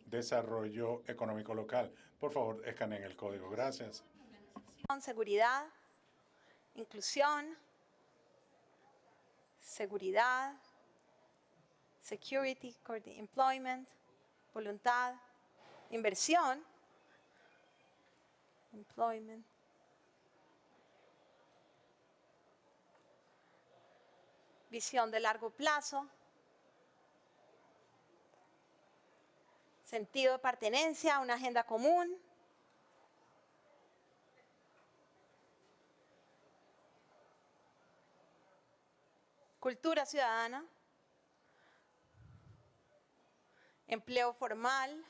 desarrollo económico local. Por favor, escaneen el código. Gracias. Seguridad, inclusión, seguridad, security, employment, voluntad, inversión, employment, visión de largo plazo, sentido de pertenencia, una agenda común, cultura ciudadana, empleo formal,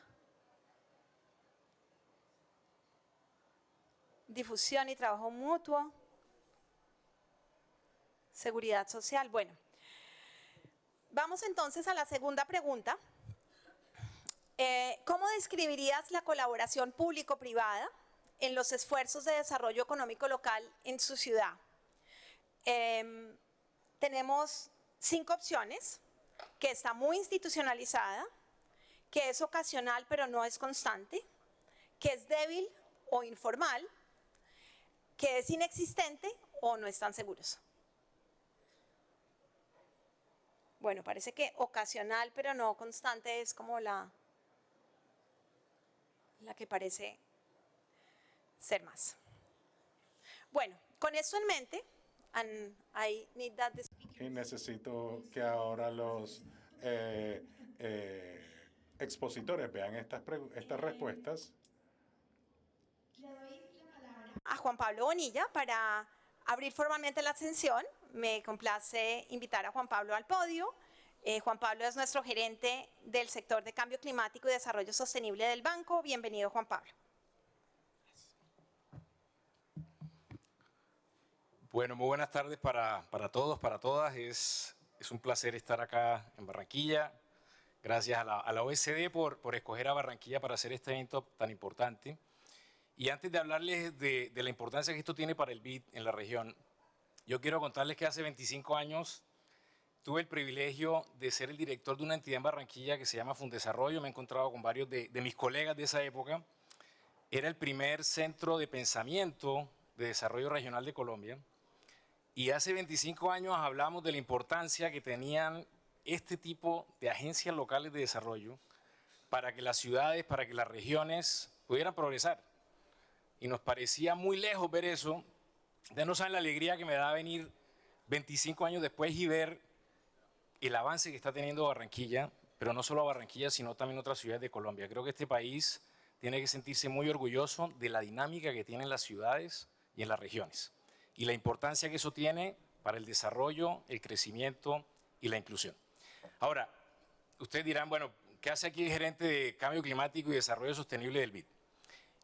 difusión y trabajo mutuo, seguridad social. Bueno, vamos entonces a la segunda pregunta. ¿Cómo describirías la colaboración público-privada en los esfuerzos de desarrollo económico local en su ciudad? Tenemos 5 opciones: que está muy institucionalizada, que es ocasional pero no es constante, que es débil o informal, que es inexistente o no están seguros. Bueno, parece que ocasional pero no constante es como la que parece ser más. Bueno, con esto en mente, y necesito que ahora los expositores vean estas respuestas. A Juan Pablo Bonilla para abrir formalmente la sesión. Me complace invitar a Juan Pablo al podio. Juan Pablo es nuestro gerente del sector de cambio climático y desarrollo sostenible del banco. Bienvenido, Juan Pablo. Bueno, muy buenas tardes para todos, para todas. Es un placer estar acá en Barranquilla. Gracias a la OECD por escoger a Barranquilla para hacer este evento tan importante. Y antes de hablarles de la importancia que esto tiene para el BID en la región, yo quiero contarles que hace 25 años tuve el privilegio de ser el director de una entidad en Barranquilla que se llama Fundesarrollo. Me he encontrado con varios de mis colegas de esa época. Era el primer centro de pensamiento de desarrollo regional de Colombia. Y hace 25 años hablamos de la importancia que tenían este tipo de agencias locales de desarrollo para que las ciudades, para que las regiones pudieran progresar. Y nos parecía muy lejos ver eso. Ya no saben la alegría que me da venir 25 años después y ver el avance que está teniendo Barranquilla, pero no solo Barranquilla, sino también otras ciudades de Colombia. Creo que este país tiene que sentirse muy orgulloso de la dinámica que tienen las ciudades y en las regiones, y la importancia que eso tiene para el desarrollo, el crecimiento y la inclusión. Ahora, ustedes dirán, bueno, ¿qué hace aquí el gerente de Cambio Climático y Desarrollo Sostenible del BID?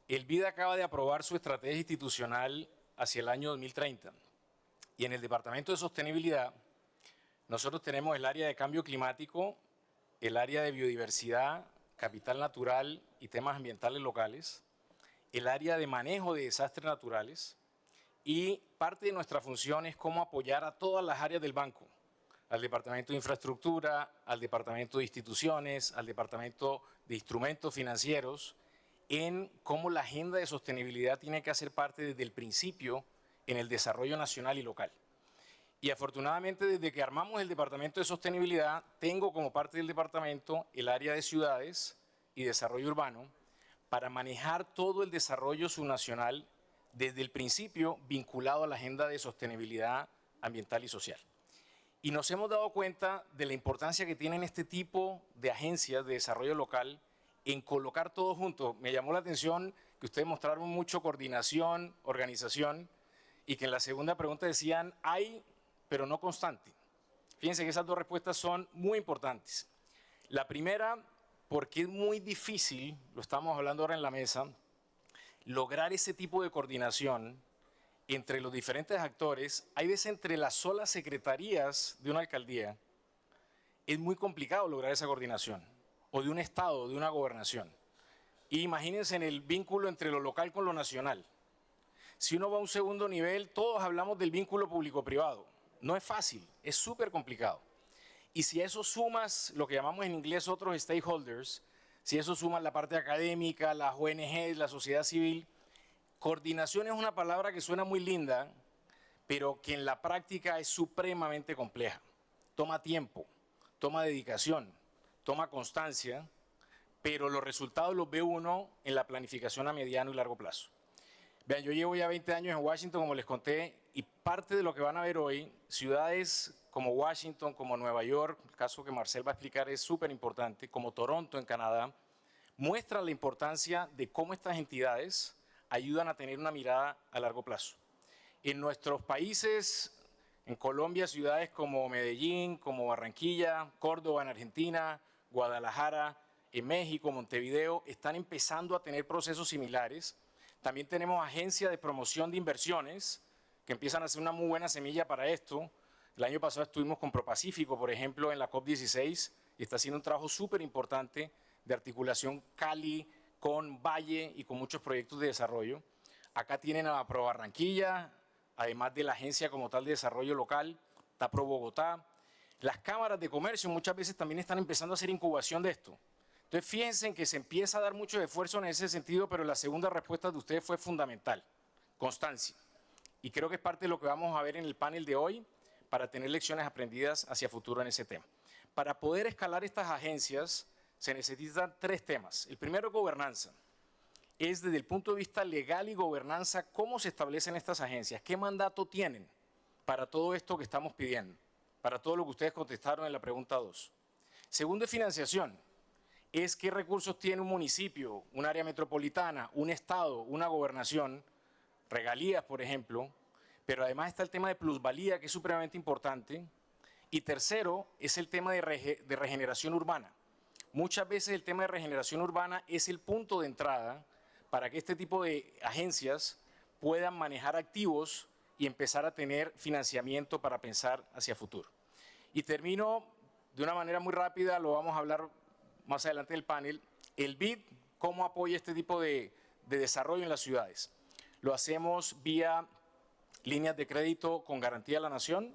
El BID acaba de aprobar su estrategia institucional hacia el año 2030, y en el Departamento de Sostenibilidad nosotros tenemos el área de cambio climático, el área de biodiversidad, capital natural y temas ambientales locales, el área de manejo de desastres naturales, y parte de nuestra función es cómo apoyar a todas las áreas del banco, al Departamento de Infraestructura, al Departamento de Instituciones, al Departamento de Instrumentos Financieros, en cómo la agenda de sostenibilidad tiene que hacer parte desde el principio en el desarrollo nacional y local. Y afortunadamente, desde que armamos el Departamento de Sostenibilidad, tengo como parte del departamento el área de ciudades y desarrollo urbano para manejar todo el desarrollo subnacional desde el principio vinculado a la agenda de sostenibilidad ambiental y social. Y nos hemos dado cuenta de la importancia que tienen este tipo de agencias de desarrollo local en colocar todo junto. Me llamó la atención que ustedes mostraron mucho coordinación, organización, y que en la segunda pregunta decían hay, pero no constante. Fíjense que esas dos respuestas son muy importantes. La primera, porque es muy difícil, lo estamos hablando ahora en la mesa, lograr ese tipo de coordinación entre los diferentes actores. Hay veces entre las solas secretarías de una alcaldía es muy complicado lograr esa coordinación, o de un estado, de una gobernación. Y imagínense en el vínculo entre lo local con lo nacional. Si uno va a un segundo nivel, todos hablamos del vínculo público-privado. No es fácil, es súper complicado. Y si a eso sumas lo que llamamos en inglés otros stakeholders, Si eso suma la parte académica, las ONGs, la sociedad civil, coordinación es una palabra que suena muy linda, pero que en la práctica es supremamente compleja. Toma tiempo, toma dedicación, toma constancia, pero los resultados los ve uno en la planificación a mediano y largo plazo. Vean, yo llevo ya 20 años en Washington, como les conté, y parte de lo que van a ver hoy, ciudades como Washington, como Nueva York, el caso que Marcel va a explicar es súper importante, como Toronto en Canadá, muestran la importancia de cómo estas entidades ayudan a tener una mirada a largo plazo. En nuestros países, en Colombia, ciudades como Medellín, como Barranquilla, Córdoba en Argentina, Guadalajara, en México, Montevideo, están empezando a tener procesos similares. También tenemos agencias de promoción de inversiones que empiezan a hacer una muy buena semilla para esto. El año pasado estuvimos con ProPacífico, por ejemplo, en la COP16, y está haciendo un trabajo súper importante de articulación Cali con Valle y con muchos proyectos de desarrollo. Acá tienen a Pro Barranquilla, además de la agencia como tal de desarrollo local, está Pro Bogotá. Las cámaras de comercio muchas veces también están empezando a hacer incubación de esto. Entonces fíjense en que se empieza a dar mucho esfuerzo en ese sentido, pero la segunda respuesta de ustedes fue fundamental, constancia. Y creo que es parte de lo que vamos a ver en el panel de hoy para tener lecciones aprendidas hacia futuro en ese tema. Para poder escalar estas agencias se necesitan 3 temas. El primero es gobernanza. Es desde el punto de vista legal y gobernanza, cómo se establecen estas agencias, qué mandato tienen para todo esto que estamos pidiendo, para todo lo que ustedes contestaron en la pregunta 2. Segundo es financiación. Es qué recursos tiene un municipio, un área metropolitana, un estado, una gobernación, regalías, por ejemplo, pero además está el tema de plusvalía, que es supremamente importante. Y tercero es el tema de regeneración urbana. Muchas veces el tema de regeneración urbana es el punto de entrada para que este tipo de agencias puedan manejar activos y empezar a tener financiamiento para pensar hacia futuro. Y termino de una manera muy rápida, lo vamos a hablar más adelante del panel, el BID, cómo apoya este tipo de desarrollo en las ciudades. Lo hacemos vía líneas de crédito con garantía de la nación,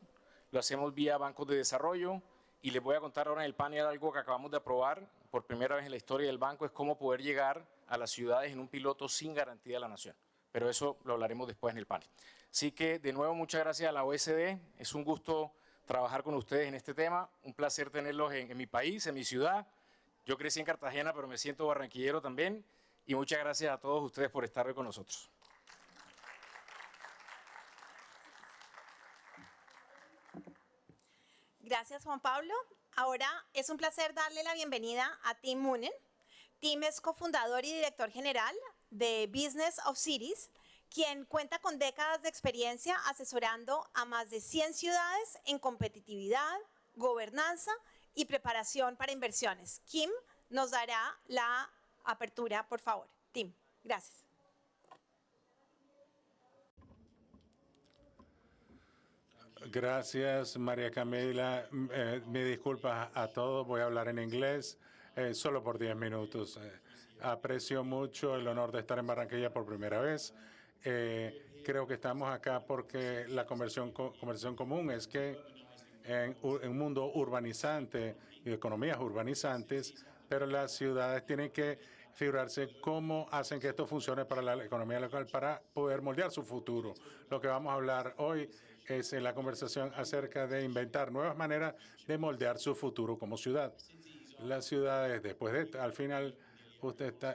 lo hacemos vía bancos de desarrollo, y les voy a contar ahora en el panel algo que acabamos de aprobar por primera vez en la historia del banco, es cómo poder llegar a las ciudades en un piloto sin garantía de la nación. Pero eso lo hablaremos después en el panel. Así que, de nuevo, muchas gracias a la OSD. Es un gusto trabajar con ustedes en este tema. Un placer tenerlos en mi país, en mi ciudad. Yo crecí en Cartagena, pero me siento barranquillero también. Y muchas gracias a todos ustedes por estar hoy con nosotros. Gracias, Juan Pablo. Ahora es un placer darle la bienvenida a Tim Moonen. Tim es cofundador y director general de Business of Cities, quien cuenta con décadas de experiencia asesorando a más de 100 ciudades en competitividad, gobernanza y preparación para inversiones. Kim nos dará la apertura, por favor. Tim, gracias. Gracias, María Camila. Mi disculpas a todos. Voy a hablar en inglés solo por 10 minutos. Aprecio mucho el honor de estar en Barranquilla por primera vez. Creo que estamos acá porque la conversación común es que en un mundo urbanizante y economías urbanizantes, pero las ciudades tienen que figurarse cómo hacen que esto funcione para la economía local para poder moldear su futuro. Lo que vamos a hablar hoy es en la conversación acerca de inventar nuevas maneras de moldear su futuro como ciudad. Las ciudades, después de, al final,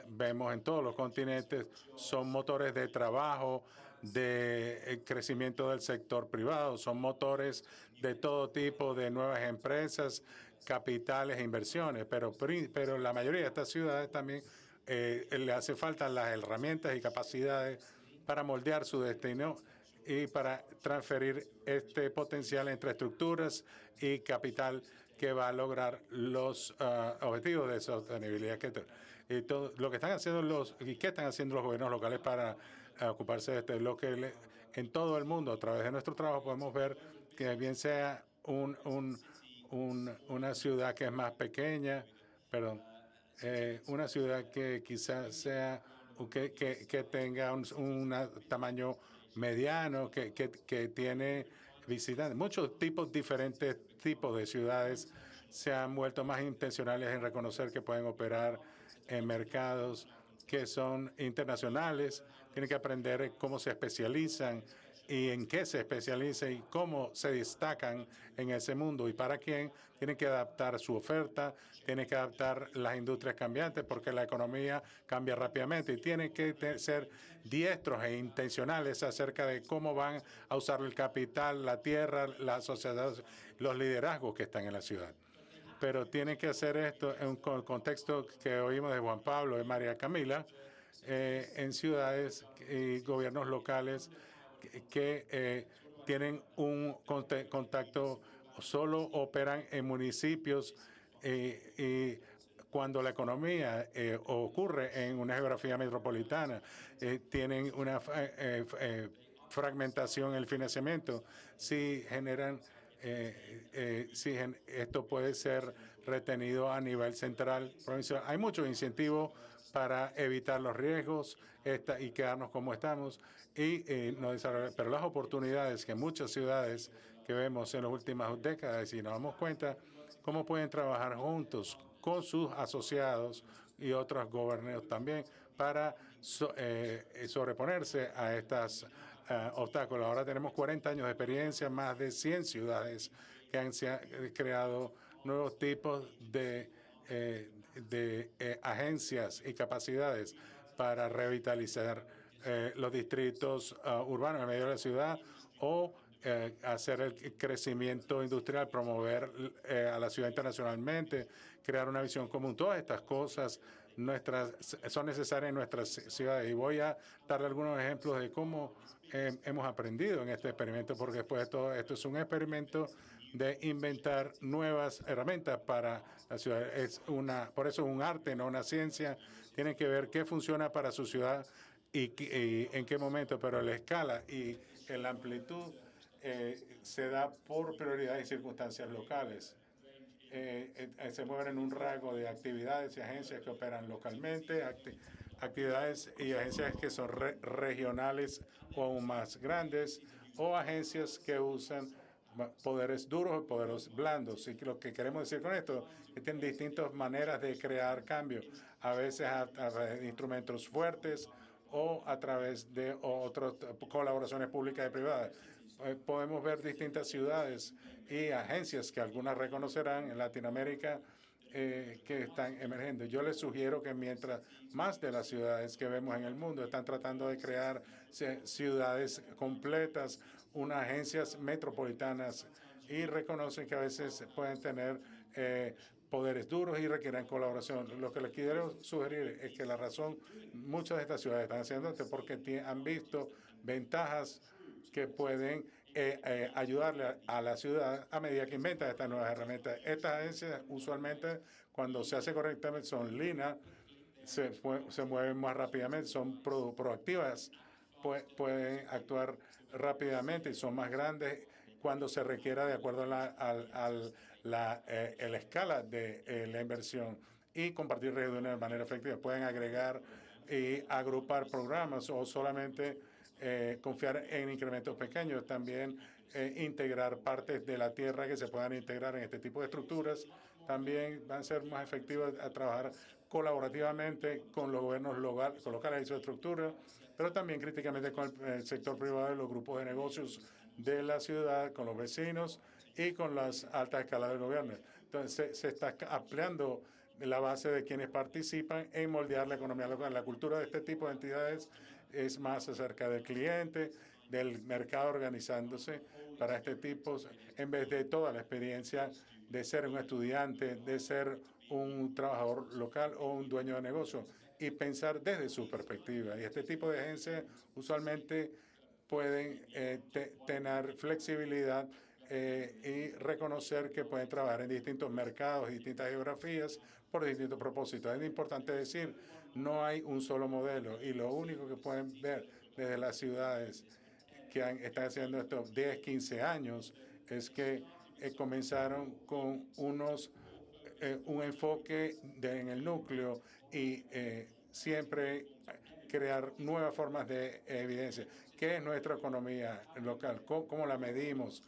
vemos en todos los continentes, son motores de trabajo, de crecimiento del sector privado, son motores de todo tipo de nuevas empresas, capitales e inversiones, pero la mayoría de estas ciudades también le hace falta las herramientas y capacidades para moldear su destino y para transferir este potencial entre estructuras y capital que va a lograr los objetivos de sostenibilidad. Y todo lo que están haciendo ¿qué están haciendo los gobiernos locales para ocuparse de esto? Lo que en todo el mundo, a través de nuestro trabajo, podemos ver que bien sea una ciudad que es más pequeña, una ciudad que quizás sea que tenga un tamaño mediano, que tiene visitantes. Muchos diferentes tipos de ciudades se han vuelto más intencionales en reconocer que pueden operar en mercados que son internacionales, tienen que aprender cómo se especializan y en qué se especializan y cómo se destacan en ese mundo y para quién. Tienen que adaptar su oferta, tienen que adaptar las industrias cambiantes porque la economía cambia rápidamente y tienen que ser diestros e intencionales acerca de cómo van a usar el capital, la tierra, la sociedad, los liderazgos que están en la ciudad. Pero tienen que hacer esto en un contexto que oímos de Juan Pablo y María Camila, en ciudades y gobiernos locales que tienen un contacto, solo operan en municipios y cuando la economía ocurre en una geografía metropolitana, tienen una fragmentación en el financiamiento. Si generan, esto puede ser retenido a nivel central, provincial. Hay muchos incentivos para evitar los riesgos y quedarnos como estamos y no desarrollar. Pero las oportunidades que muchas ciudades que vemos en las últimas décadas, y nos damos cuenta cómo pueden trabajar juntos con sus asociados y otros gobiernos también para sobreponerse a estos obstáculos. Ahora tenemos 40 años de experiencia, más de 100 ciudades que han creado nuevos tipos de agencias y capacidades para revitalizar los distritos urbanos en medio de la ciudad o hacer el crecimiento industrial, promover a la ciudad internacionalmente, crear una visión común. Todas estas cosas son necesarias en nuestras ciudades. Y voy a darle algunos ejemplos de cómo hemos aprendido en este experimento, porque después de todo esto es un experimento de inventar nuevas herramientas para la ciudad. Por eso es un arte, no una ciencia. Tienen que ver qué funciona para su ciudad y en qué momento, pero la escala y la amplitud se da por prioridades y circunstancias locales. Se mueven en un rango de actividades y agencias que operan localmente, actividades y agencias que son regionales o aún más grandes, o agencias que usan poderes duros o poderes blandos. Y lo que queremos decir con esto es que tienen distintas maneras de crear cambio, a veces a través de instrumentos fuertes o a través de otras colaboraciones públicas y privadas. Podemos ver distintas ciudades y agencias que algunas reconocerán en Latinoamérica que están emergiendo. Yo les sugiero que mientras más de las ciudades que vemos en el mundo están tratando de crear ciudades completas, unas agencias metropolitanas, y reconocen que a veces pueden tener poderes duros y requieren colaboración. Lo que les quiero sugerir es que la razón muchas de estas ciudades están haciendo esto es porque han visto ventajas que pueden ayudarle a la ciudad a medida que inventan estas nuevas herramientas. Estas agencias usualmente, cuando se hace correctamente, son lean, se mueven más rápidamente, son proactivas, pueden actuar rápidamente y son más grandes cuando se requiera de acuerdo a la escala de la inversión y compartir riesgos de una manera efectiva. Pueden agregar y agrupar programas o solamente confiar en incrementos pequeños. También integrar partes de la tierra que se puedan integrar en este tipo de estructuras. También van a ser más efectivas a trabajar colaborativamente con los gobiernos locales y su estructura, pero también críticamente con el sector privado y los grupos de negocios de la ciudad, con los vecinos y con las altas escalas del gobierno. Entonces, se está ampliando la base de quienes participan en moldear la economía local. La cultura de este tipo de entidades es más acerca del cliente, del mercado organizándose para este tipo, en vez de toda la experiencia de ser un estudiante, de ser un trabajador local o un dueño de negocio, y pensar desde su perspectiva. Y este tipo de agencias usualmente pueden tener flexibilidad y reconocer que pueden trabajar en distintos mercados y distintas geografías por distintos propósitos. Es importante decir, no hay un solo modelo, y lo único que pueden ver desde las ciudades que están haciendo estos 10, 15 años es que comenzaron con un enfoque en el núcleo y siempre crear nuevas formas de evidencia. ¿Qué es nuestra economía local? ¿Cómo la medimos?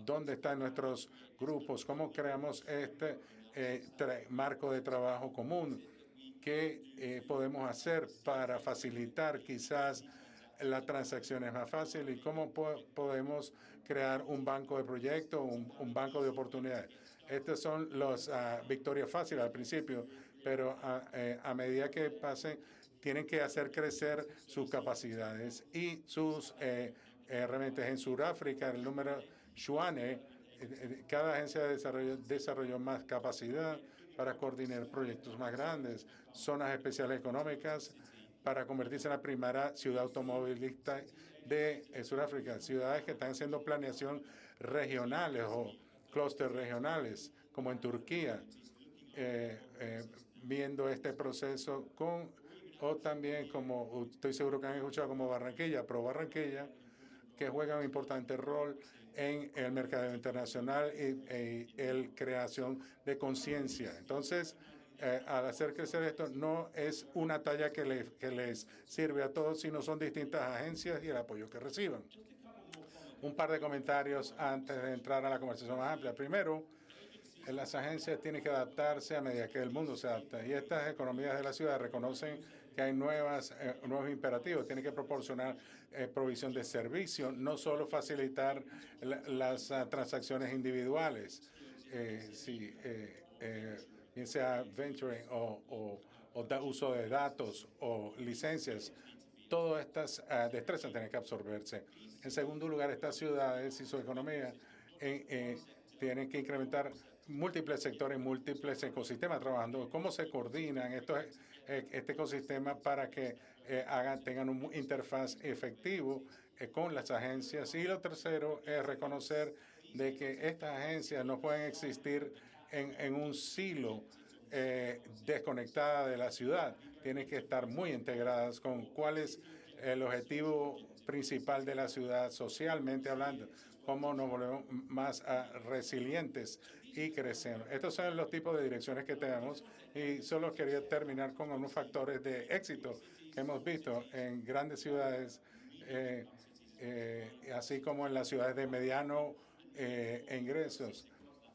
¿Dónde están nuestros grupos? ¿Cómo creamos este marco de trabajo común qué podemos hacer para facilitar quizás las transacciones más fáciles y cómo podemos crear un banco de proyectos, un banco de oportunidades. Estas son las victorias fáciles al principio, pero a medida que pasen, tienen que hacer crecer sus capacidades y sus herramientas. En Sudáfrica, el número Shuane, cada agencia de desarrollo desarrolló más capacidad para coordinar proyectos más grandes, zonas especiales económicas, para convertirse en la primera ciudad automovilista de Sudáfrica. Ciudades que están haciendo planeación regionales o clústeres regionales, como en Turquía, viendo este proceso o también, como estoy seguro que han escuchado, como Barranquilla, Pro Barranquilla, que juega un importante rol en el mercado internacional y el creación de conciencia. Entonces, al hacer crecer esto, no es una talla que les sirve a todos, sino son distintas agencias y el apoyo que reciban. Un par de comentarios antes de entrar a la conversación más amplia. Primero, las agencias tienen que adaptarse a medida que el mundo se adapta. Y estas economías de la ciudad reconocen que hay nuevos imperativos. Tienen que proporcionar provisión de servicio, no solo facilitar las transacciones individuales. Bien sea venturing o uso de datos o licencias, todas estas destrezas tienen que absorberse. En segundo lugar, estas ciudades y su economía tienen que incrementar múltiples sectores, múltiples ecosistemas trabajando. ¿Cómo se coordinan este ecosistema para que tengan un interfaz efectivo con las agencias? Y lo tercero es reconocer de que estas agencias no pueden existir en un silo desconectada de la ciudad. Tienen que estar muy integradas con cuál es el objetivo principal de la ciudad socialmente hablando, cómo nos volvemos más resilientes y crecemos. Estos son los tipos de direcciones que tenemos y solo quería terminar con unos factores de éxito que hemos visto en grandes ciudades, así como en las ciudades de mediano ingresos.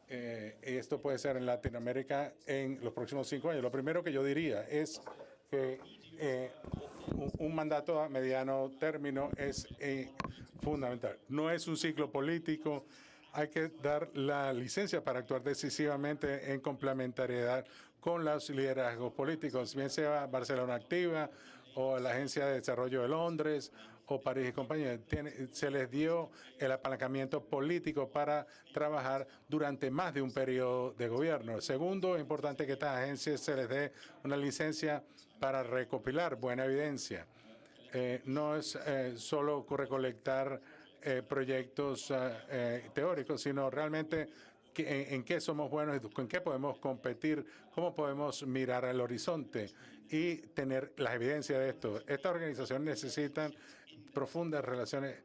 Esto puede ser en Latinoamérica en los próximos 5 años. Lo primero que yo diría es que un mandato a mediano término es fundamental. No es un ciclo político. Hay que dar la licencia para actuar decisivamente en complementariedad con los liderazgos políticos, bien sea Barcelona Activa o la Agencia de Desarrollo de Londres o París y compañía. Se les dio el apalancamiento político para trabajar durante más de un periodo de gobierno. Segundo, es importante que a estas agencias se les dé una licencia para recopilar buena evidencia. No es solo recolectar proyectos teóricos, sino realmente en qué somos buenos, en qué podemos competir, cómo podemos mirar al horizonte y tener las evidencias de esto. Estas organizaciones necesitan profundas relaciones,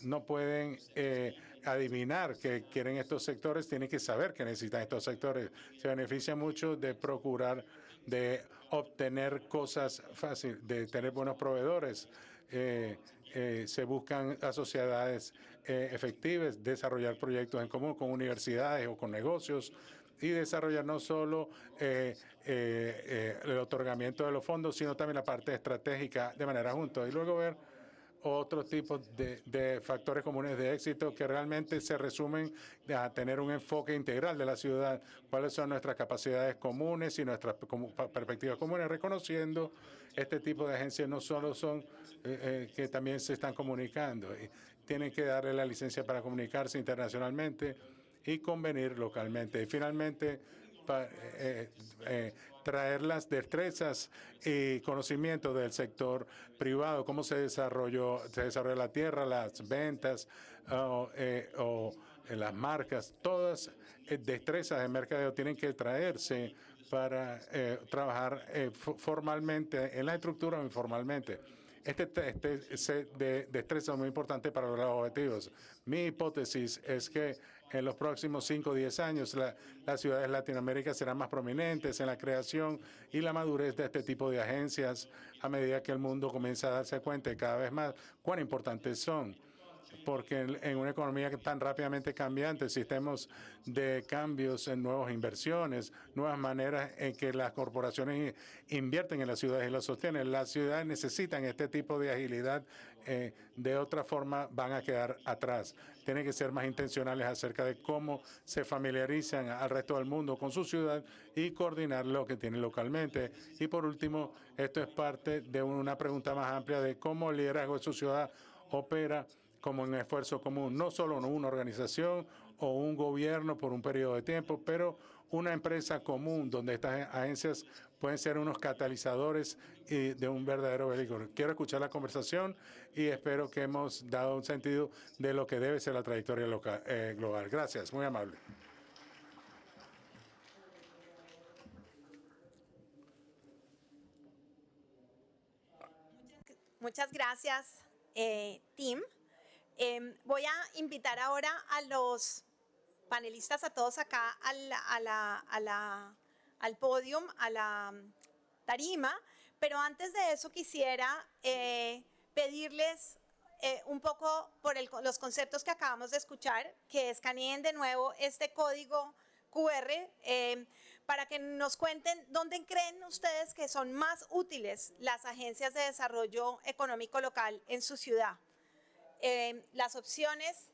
no pueden adivinar que quieren estos sectores, tienen que saber que necesitan estos sectores. Se beneficia mucho de procurar, de obtener cosas fáciles, de tener buenos proveedores. Se buscan a sociedades efectivas, desarrollar proyectos en común con universidades o con negocios y desarrollar no solo el otorgamiento de los fondos, sino también la parte estratégica de manera junta. Y luego ver otros tipos de factores comunes de éxito que realmente se resumen a tener un enfoque integral de la ciudad, cuáles son nuestras capacidades comunes y nuestras perspectivas comunes, reconociendo este tipo de agencias no solo son que también se están comunicando, tienen que darle la licencia para comunicarse internacionalmente y convenir localmente. Y finalmente, traer las destrezas y conocimientos del sector privado, cómo se desarrolla la tierra, las ventas o las marcas, todas destrezas de mercadeo tienen que traerse para trabajar formalmente en la estructura o informalmente. Este set de destrezas es muy importante para lograr los objetivos. Mi hipótesis es que en los próximos 5 o 10 años las ciudades de Latinoamérica serán más prominentes en la creación y la madurez de este tipo de agencias a medida que el mundo comienza a darse cuenta cada vez más cuán importantes son. porque en una economía tan rápidamente cambiante, sistemas de cambios en nuevas inversiones, nuevas maneras en que las corporaciones invierten en las ciudades y las sostienen. Las ciudades necesitan este tipo de agilidad, de otra forma van a quedar atrás. Tienen que ser más intencionales acerca de cómo se familiarizan al resto del mundo con su ciudad y coordinar lo que tienen localmente. Y por último, esto es parte de una pregunta más amplia de cómo el liderazgo de su ciudad opera como un esfuerzo común, no solo una organización o un gobierno por un periodo de tiempo, pero una empresa común donde estas agencias pueden ser unos catalizadores de un verdadero vehículo. Quiero escuchar la conversación y espero que hemos dado un sentido de lo que debe ser la trayectoria global. Gracias, muy amable. Muchas gracias, Tim. Voy a invitar ahora a los panelistas, a todos acá al podium, a la tarima, pero antes de eso quisiera pedirles un poco por los conceptos que acabamos de escuchar, que escaneen de nuevo este código QR para que nos cuenten dónde creen ustedes que son más útiles las agencias de desarrollo económico local en su ciudad. Las opciones,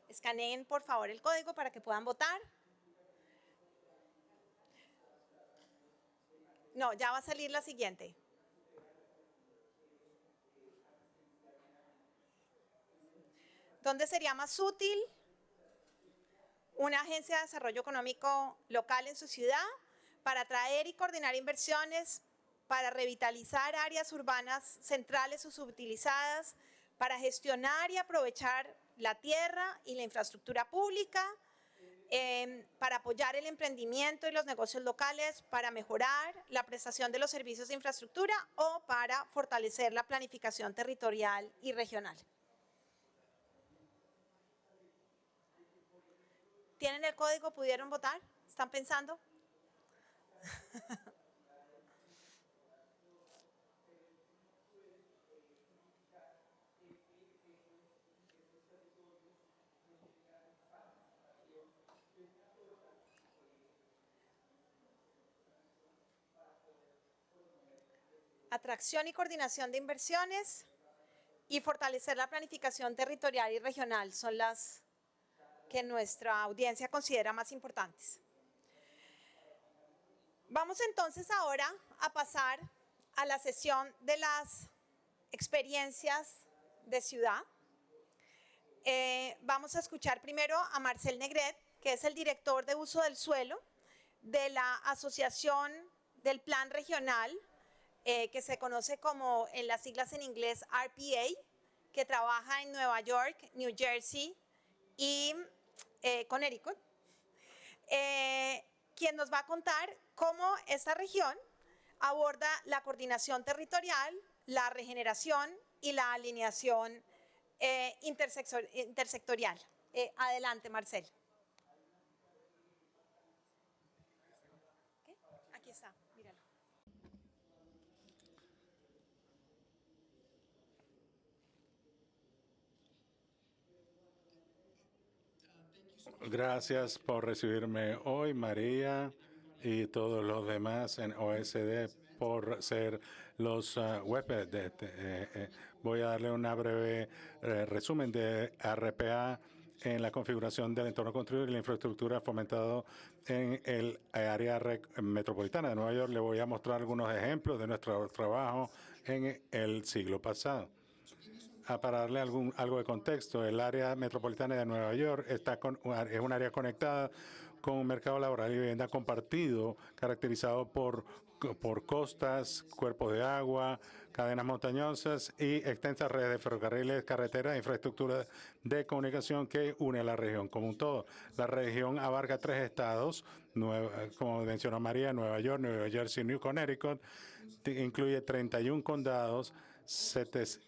escaneen por favor el código para que puedan votar. No, ya va a salir la siguiente. ¿Dónde sería más útil una agencia de desarrollo económico local en su ciudad para atraer y coordinar inversiones, para revitalizar áreas urbanas centrales o subutilizadas, para gestionar y aprovechar la tierra y la infraestructura pública, para apoyar el emprendimiento y los negocios locales, para mejorar la prestación de los servicios de infraestructura o para fortalecer la planificación territorial y regional? ¿Tienen el código? ¿Pudieron votar? ¿Están pensando? Atracción y coordinación de inversiones y fortalecer la planificación territorial y regional son las que nuestra audiencia considera más importantes. Vamos entonces ahora a pasar a la sesión de las experiencias de ciudad. Vamos a escuchar primero a Marcel Negret, que es el director de uso del suelo de la Asociación del Plan Regional, que se conoce como en las siglas en inglés RPA, que trabaja en Nueva York, New Jersey y Connecticut, quien nos va a contar cómo esta región aborda la coordinación territorial, la regeneración y la alineación intersectorial. Adelante, Marcel. ¿Qué? Aquí está, míralo. Gracias por recibirme hoy, María, y todos los demás en OSD por ser los huéspedes de este. Voy a darle una breve resumen de RPA en la configuración del entorno construido y la infraestructura fomentado en el área metropolitana de Nueva York. Le voy a mostrar algunos ejemplos de nuestro trabajo en el siglo pasado. Para darle algo de contexto, el área metropolitana de Nueva York es un área conectada con un mercado laboral y vivienda compartido, caracterizado por costas, cuerpos de agua, cadenas montañosas y extensas redes de ferrocarriles, carreteras e infraestructura de comunicación que une a la región como un todo. La región abarca 3 estados, como mencionó María, Nueva York, Nueva Jersey y New Connecticut, incluye 31 condados,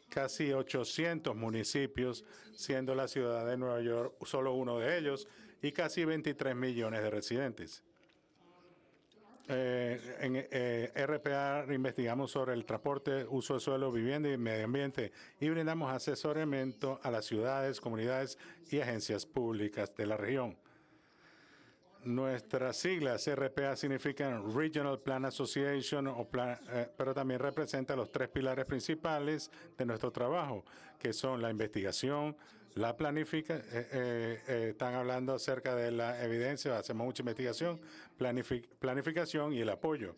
casi 800 municipios, siendo la ciudad de Nueva York solo uno de ellos, y casi 23 millones de residentes. En RPA investigamos sobre el transporte, uso de suelo, vivienda y medio ambiente y brindamos asesoramiento a las ciudades, comunidades y agencias públicas de la región. Nuestras siglas RPA significan Regional Plan Association, pero también representa los tres pilares principales de nuestro trabajo, que son la investigación, la planificación, están hablando acerca de la evidencia, hacemos mucha investigación, planificación y el apoyo.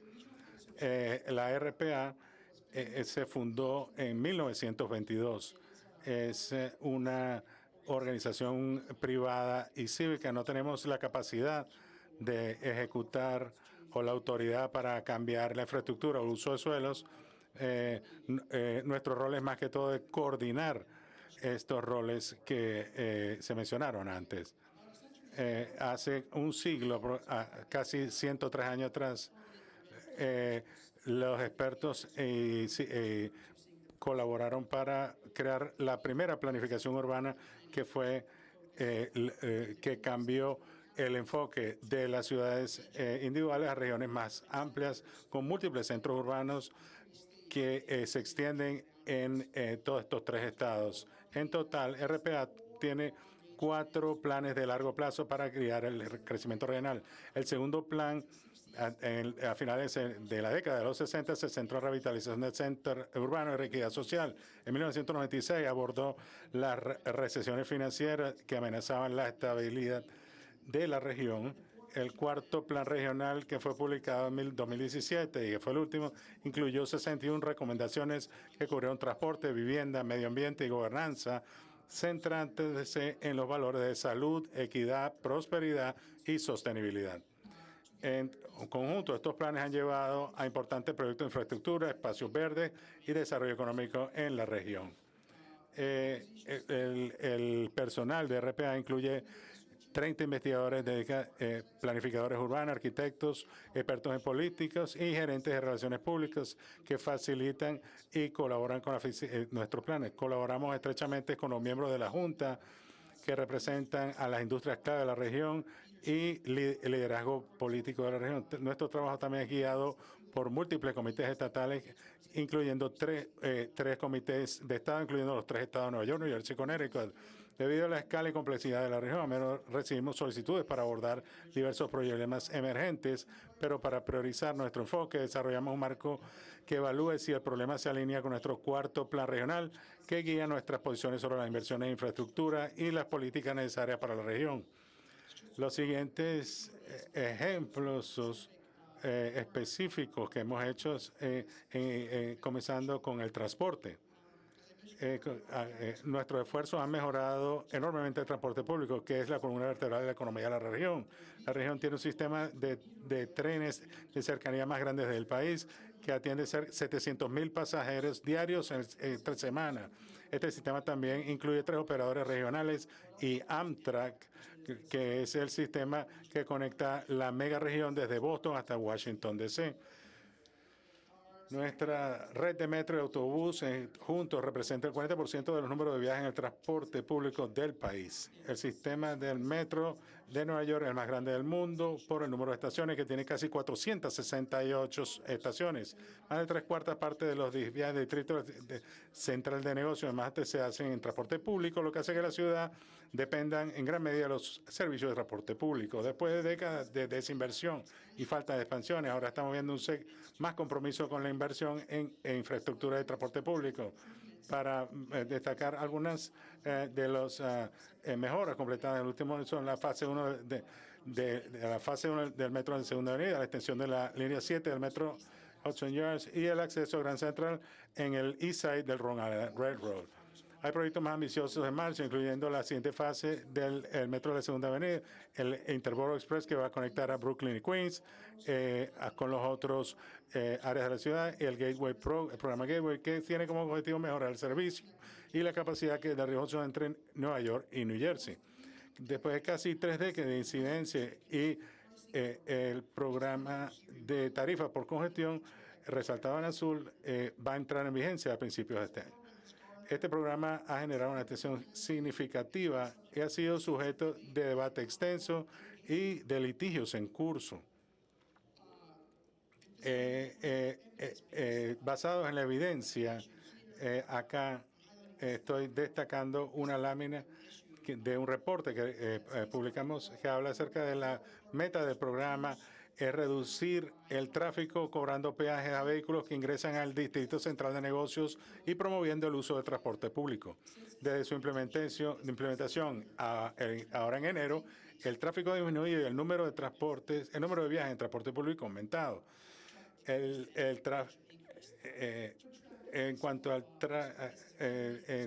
La RPA se fundó en 1922. Es una organización privada y cívica. No tenemos la capacidad de ejecutar o la autoridad para cambiar la infraestructura o el uso de suelos. Nuestro rol es más que todo de coordinar estos roles que se mencionaron antes. Hace un siglo, casi 103 años atrás, los expertos colaboraron para crear la primera planificación urbana que fue que cambió el enfoque de las ciudades individuales a regiones más amplias con múltiples centros urbanos que se extienden en todos estos tres estados. En total, RPA tiene 4 planes de largo plazo para guiar el crecimiento regional. El segundo plan, a finales de la década de los 60, se centró en revitalización del centro urbano y equidad social. En 1996 abordó las recesiones financieras que amenazaban la estabilidad de la región. El cuarto plan regional, que fue publicado en 2017 y que fue el último, incluyó 61 recomendaciones que cubrieron transporte, vivienda, medio ambiente y gobernanza, centrándose en los valores de salud, equidad, prosperidad y sostenibilidad. En conjunto, estos planes han llevado a importantes proyectos de infraestructura, espacios verdes y desarrollo económico en la región. El personal de RPA incluye 30 investigadores, planificadores urbanos, arquitectos, expertos en políticas y gerentes de relaciones públicas que facilitan y colaboran con nuestros planes. Colaboramos estrechamente con los miembros de la Junta que representan a las industrias clave de la región y el liderazgo político de la región. Nuestro trabajo también es guiado por múltiples comités estatales, incluyendo tres comités de Estado, incluyendo los 3 estados de Nueva York, New Jersey y Connecticut. Debido a la escala y complejidad de la región, a menudo recibimos solicitudes para abordar diversos problemas emergentes, pero para priorizar nuestro enfoque, desarrollamos un marco que evalúe si el problema se alinea con nuestro cuarto plan regional, que guía nuestras posiciones sobre las inversiones en infraestructura y las políticas necesarias para la región. Los siguientes ejemplos específicos que hemos hecho, comenzando con el transporte. Nuestros esfuerzos han mejorado enormemente el transporte público, que es la columna vertebral de la economía de la región. La región tiene un sistema de trenes de cercanía más grande del país que atiende 700,000 pasajeros diarios entre semanas. Este sistema también incluye 3 operadores regionales y Amtrak, que es el sistema que conecta la mega región desde Boston hasta Washington, D.C. Nuestra red de metro y autobús juntos representa el 40% de los números de viajes en el transporte público del país. El sistema del metro de Nueva York es el más grande del mundo por el número de estaciones, que tiene casi 468 estaciones. Más de 3/4 partes de los viajes del distrito central de negocios, además, se hacen en transporte público, lo que hace que la ciudad dependan en gran medida de los servicios de transporte público. Después de décadas de desinversión y falta de expansiones, ahora estamos viendo más compromiso con la inversión en infraestructura de transporte público. Para destacar algunas de las mejoras completadas en el último año, son la fase 1 la fase 1 del metro de Segunda Avenida, la extensión de la línea 7 del metro Hudson Yards y el acceso a Grand Central en el East Side del Long Island Railroad. Hay proyectos más ambiciosos en marcha, incluyendo la siguiente fase del metro de la Segunda Avenida, el Interborough Express, que va a conectar a Brooklyn y Queens con los otros áreas de la ciudad, y el Gateway el programa Gateway, que tiene como objetivo mejorar el servicio y la capacidad que de Hudson entre Nueva York y New Jersey. Después de casi 3 décadas de incidencia y el programa de tarifa por congestión, resaltado en azul, va a entrar en vigencia a principios de este año. Este programa ha generado una atención significativa y ha sido sujeto de debate extenso y de litigios en curso. Basados en la evidencia, acá estoy destacando una lámina de un reporte que publicamos que habla acerca de la meta del programa es reducir el tráfico cobrando peajes a vehículos que ingresan al Distrito Central de Negocios y promoviendo el uso de transporte público. Desde su implementación ahora en enero, el tráfico ha disminuido y el número de viajes en transporte público ha aumentado. En cuanto al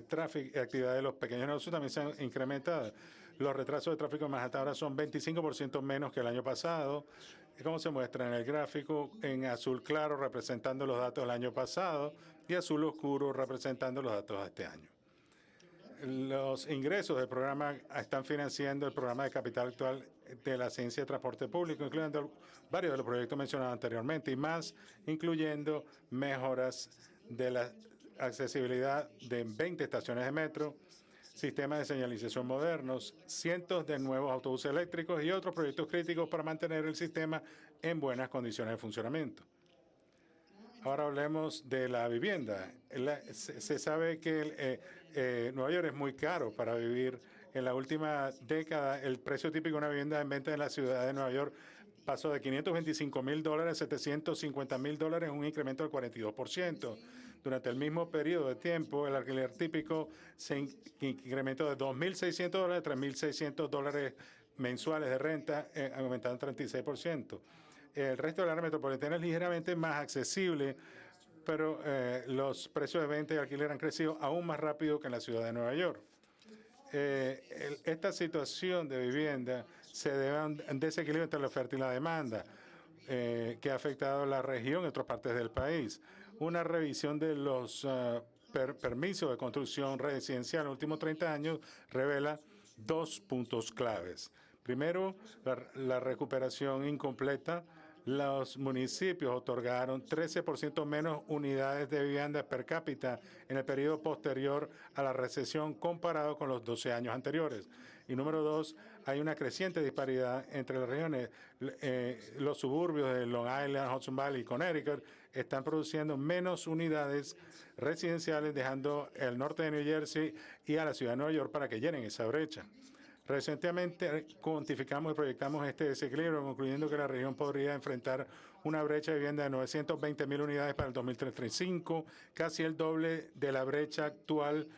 tráfico y actividad de los pequeños negocios también se han incrementado. Los retrasos de tráfico en Manhattan ahora son 25% menos que el año pasado, como se muestra en el gráfico, en azul claro representando los datos del año pasado y azul oscuro representando los datos de este año. Los ingresos del programa están financiando el programa de capital actual de la Agencia de Transporte Público, incluyendo varios de los proyectos mencionados anteriormente y más, incluyendo mejoras de la accesibilidad de 20 estaciones de metro, sistemas de señalización modernos, cientos de nuevos autobuses eléctricos y otros proyectos críticos para mantener el sistema en buenas condiciones de funcionamiento. Ahora hablemos de la vivienda. Se sabe que Nueva York es muy caro para vivir. En la última década, el precio típico de una vivienda en venta en la ciudad de Nueva York pasó de $525,000 a $750,000, un incremento del 42%. Durante el mismo periodo de tiempo, el alquiler típico se incrementó de $2,600 a $3,600 mensuales de renta, aumentando 36%. El resto del área metropolitana es ligeramente más accesible, pero los precios de venta y alquiler han crecido aún más rápido que en la ciudad de Nueva York. Esta situación de vivienda se debe a un desequilibrio entre la oferta y la demanda, que ha afectado a la región y otras partes del país. Una revisión de los permisos de construcción residencial en los últimos 30 años revela dos puntos claves. Primero, la recuperación incompleta. Los municipios otorgaron 13% menos unidades de vivienda per cápita en el periodo posterior a la recesión comparado con los 12 años anteriores. Y número dos, hay una creciente disparidad entre las regiones. Los suburbios de Long Island, Hudson Valley y Connecticut están produciendo menos unidades residenciales, dejando el norte de New Jersey y a la ciudad de Nueva York para que llenen esa brecha. Recientemente cuantificamos y proyectamos este desequilibrio, concluyendo que la región podría enfrentar una brecha de vivienda de 920,000 unidades para el 2035, casi el doble de la brecha actual,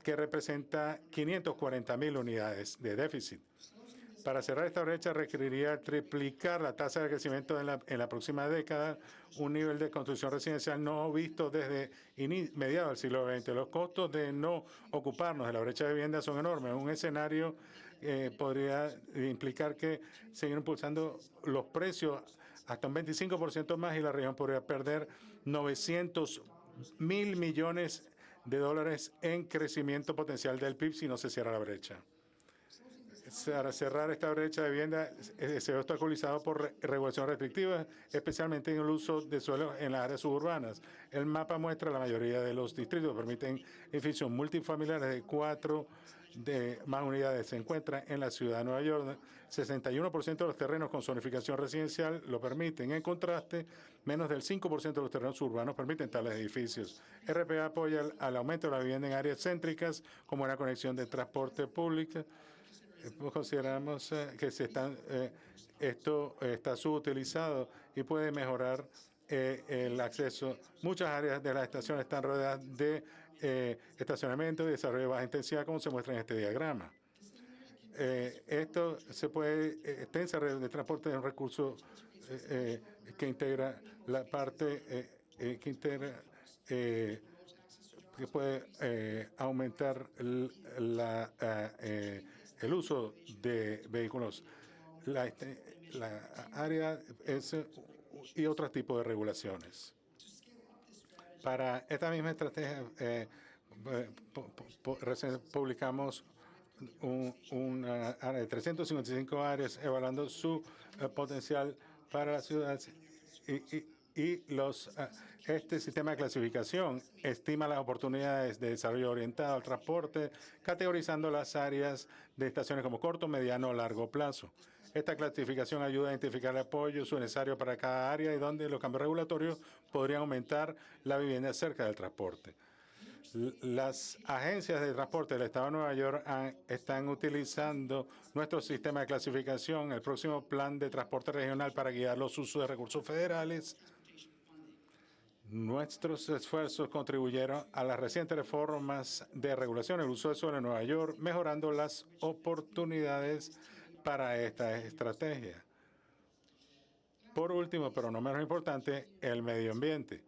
que representa 540,000 unidades de déficit. Para cerrar esta brecha requeriría triplicar la tasa de crecimiento en la próxima década, un nivel de construcción residencial no visto desde mediados del siglo XX. Los costos de no ocuparnos de la brecha de vivienda son enormes. Un escenario podría implicar que seguir impulsando los precios hasta un 25% más y la región podría perder 900,000 millones de dólares en crecimiento potencial del PIB si no se cierra la brecha. Para cerrar esta brecha de vivienda se ve obstaculizado por regulaciones restrictivas, especialmente en el uso de suelo en las áreas suburbanas. El mapa muestra la mayoría de los distritos permiten edificios multifamiliares de 4 más unidades. Se encuentra en la ciudad de Nueva York. 61% de los terrenos con zonificación residencial lo permiten. En contraste, menos del 5% de los terrenos urbanos permiten tales edificios. RPA apoya al aumento de la vivienda en áreas céntricas, como una conexión de transporte público. Consideramos que esto está subutilizado y puede mejorar el acceso. Muchas áreas de las estaciones están rodeadas de estacionamiento y desarrollo de baja intensidad, como se muestra en este diagrama. Esto se puede extensa red de transporte de un recurso que integra la parte que integra que puede aumentar el uso de vehículos, la área y otros tipos de regulaciones. Para esta misma estrategia, recién publicamos una área de 355 áreas evaluando su potencial para la ciudad este sistema de clasificación estima las oportunidades de desarrollo orientado al transporte, categorizando las áreas de estaciones como corto, mediano o largo plazo. Esta clasificación ayuda a identificar el apoyo necesario para cada área y donde los cambios regulatorios podrían aumentar la vivienda cerca del transporte. Las agencias de transporte del Estado de Nueva York están utilizando nuestro sistema de clasificación, el próximo plan de transporte regional para guiar los usos de recursos federales. Nuestros esfuerzos contribuyeron a las recientes reformas de regulación del uso de suelo en Nueva York, mejorando las oportunidades para esta estrategia. Por último, pero no menos importante, el medio ambiente.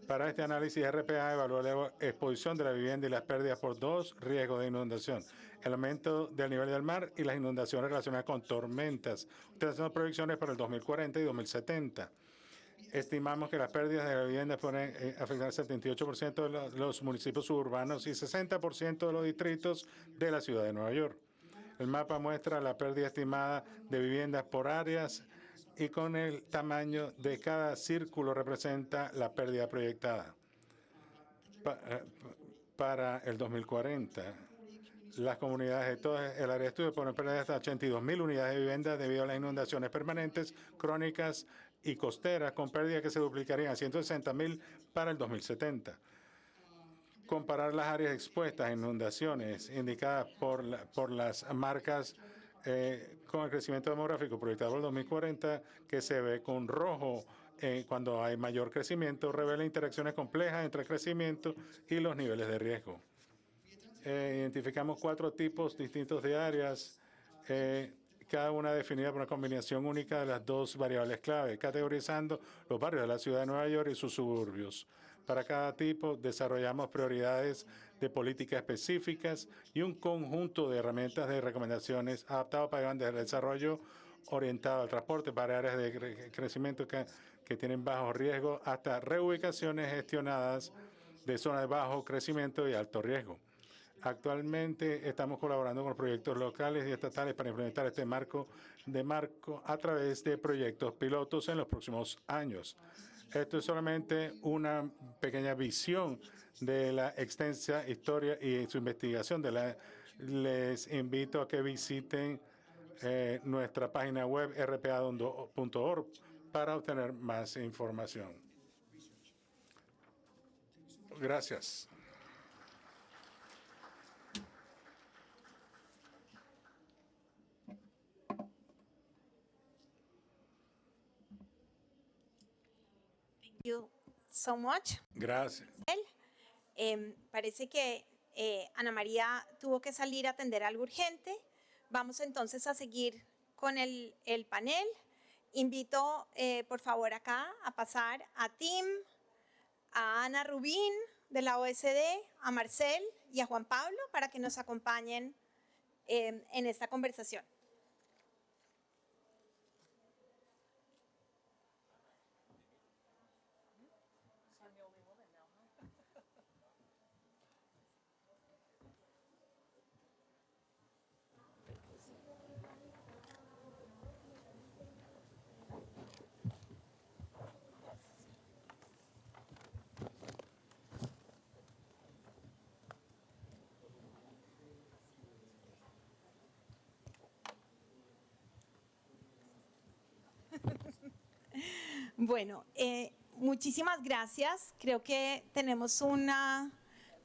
Para este análisis, RPA evaluó la exposición de la vivienda y las pérdidas por dos riesgos de inundación: el aumento del nivel del mar y las inundaciones relacionadas con tormentas, utilizando proyecciones para el 2040 y 2070. Estimamos que las pérdidas de la vivienda pueden afectar al 78% de los municipios suburbanos y 60% de los distritos de la ciudad de Nueva York. El mapa muestra la pérdida estimada de viviendas por áreas y con el tamaño de cada círculo representa la pérdida proyectada. Para el 2040, las comunidades de todo el área de estudio pueden perder hasta 82.000 unidades de vivienda debido a las inundaciones permanentes, crónicas y costeras, con pérdidas que se duplicarían a 160.000 para el 2070. Comparar las áreas expuestas a inundaciones indicadas por las marcas con el crecimiento demográfico proyectado por el 2040, que se ve con rojo cuando hay mayor crecimiento, revela interacciones complejas entre el crecimiento y los niveles de riesgo. Identificamos 4 tipos distintos de áreas, cada una definida por una combinación única de las 2 variables clave, categorizando los barrios de la ciudad de Nueva York y sus suburbios. Para cada tipo, desarrollamos prioridades de políticas específicas y un conjunto de herramientas de recomendaciones adaptados para el desarrollo orientado al transporte para áreas de crecimiento que tienen bajo riesgo hasta reubicaciones gestionadas de zonas de bajo crecimiento y alto riesgo. Actualmente estamos colaborando con proyectos locales y estatales para implementar este marco a través de proyectos pilotos en los próximos años. Esto es solamente una pequeña visión de la extensa historia y su investigación. Les invito a que visiten nuestra página web rpa.org para obtener más información. Gracias. Thank you so much. Gracias. Parece que Ana María tuvo que salir a atender algo urgente. Vamos entonces a seguir con el panel. Invito, por favor, acá a pasar a Tim, a Ana Rubín de la OSD, a Marcel y a Juan Pablo para que nos acompañen en esta conversación. Bueno, muchísimas gracias. Creo que tenemos una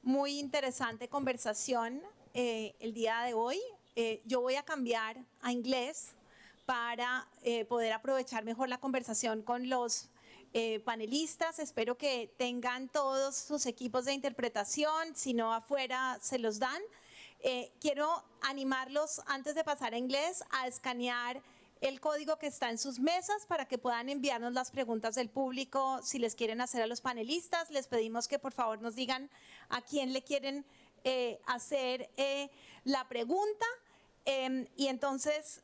muy interesante conversación el día de hoy. Yo voy a cambiar a inglés para poder aprovechar mejor la conversación con los panelistas. Espero que tengan todos sus equipos de interpretación, si no afuera se los dan. Quiero animarlos antes de pasar a inglés a escanear el código que está en sus mesas para que puedan enviarnos las preguntas del público si les quieren hacer a los panelistas. Les pedimos que por favor nos digan a quién le quieren hacer la pregunta y entonces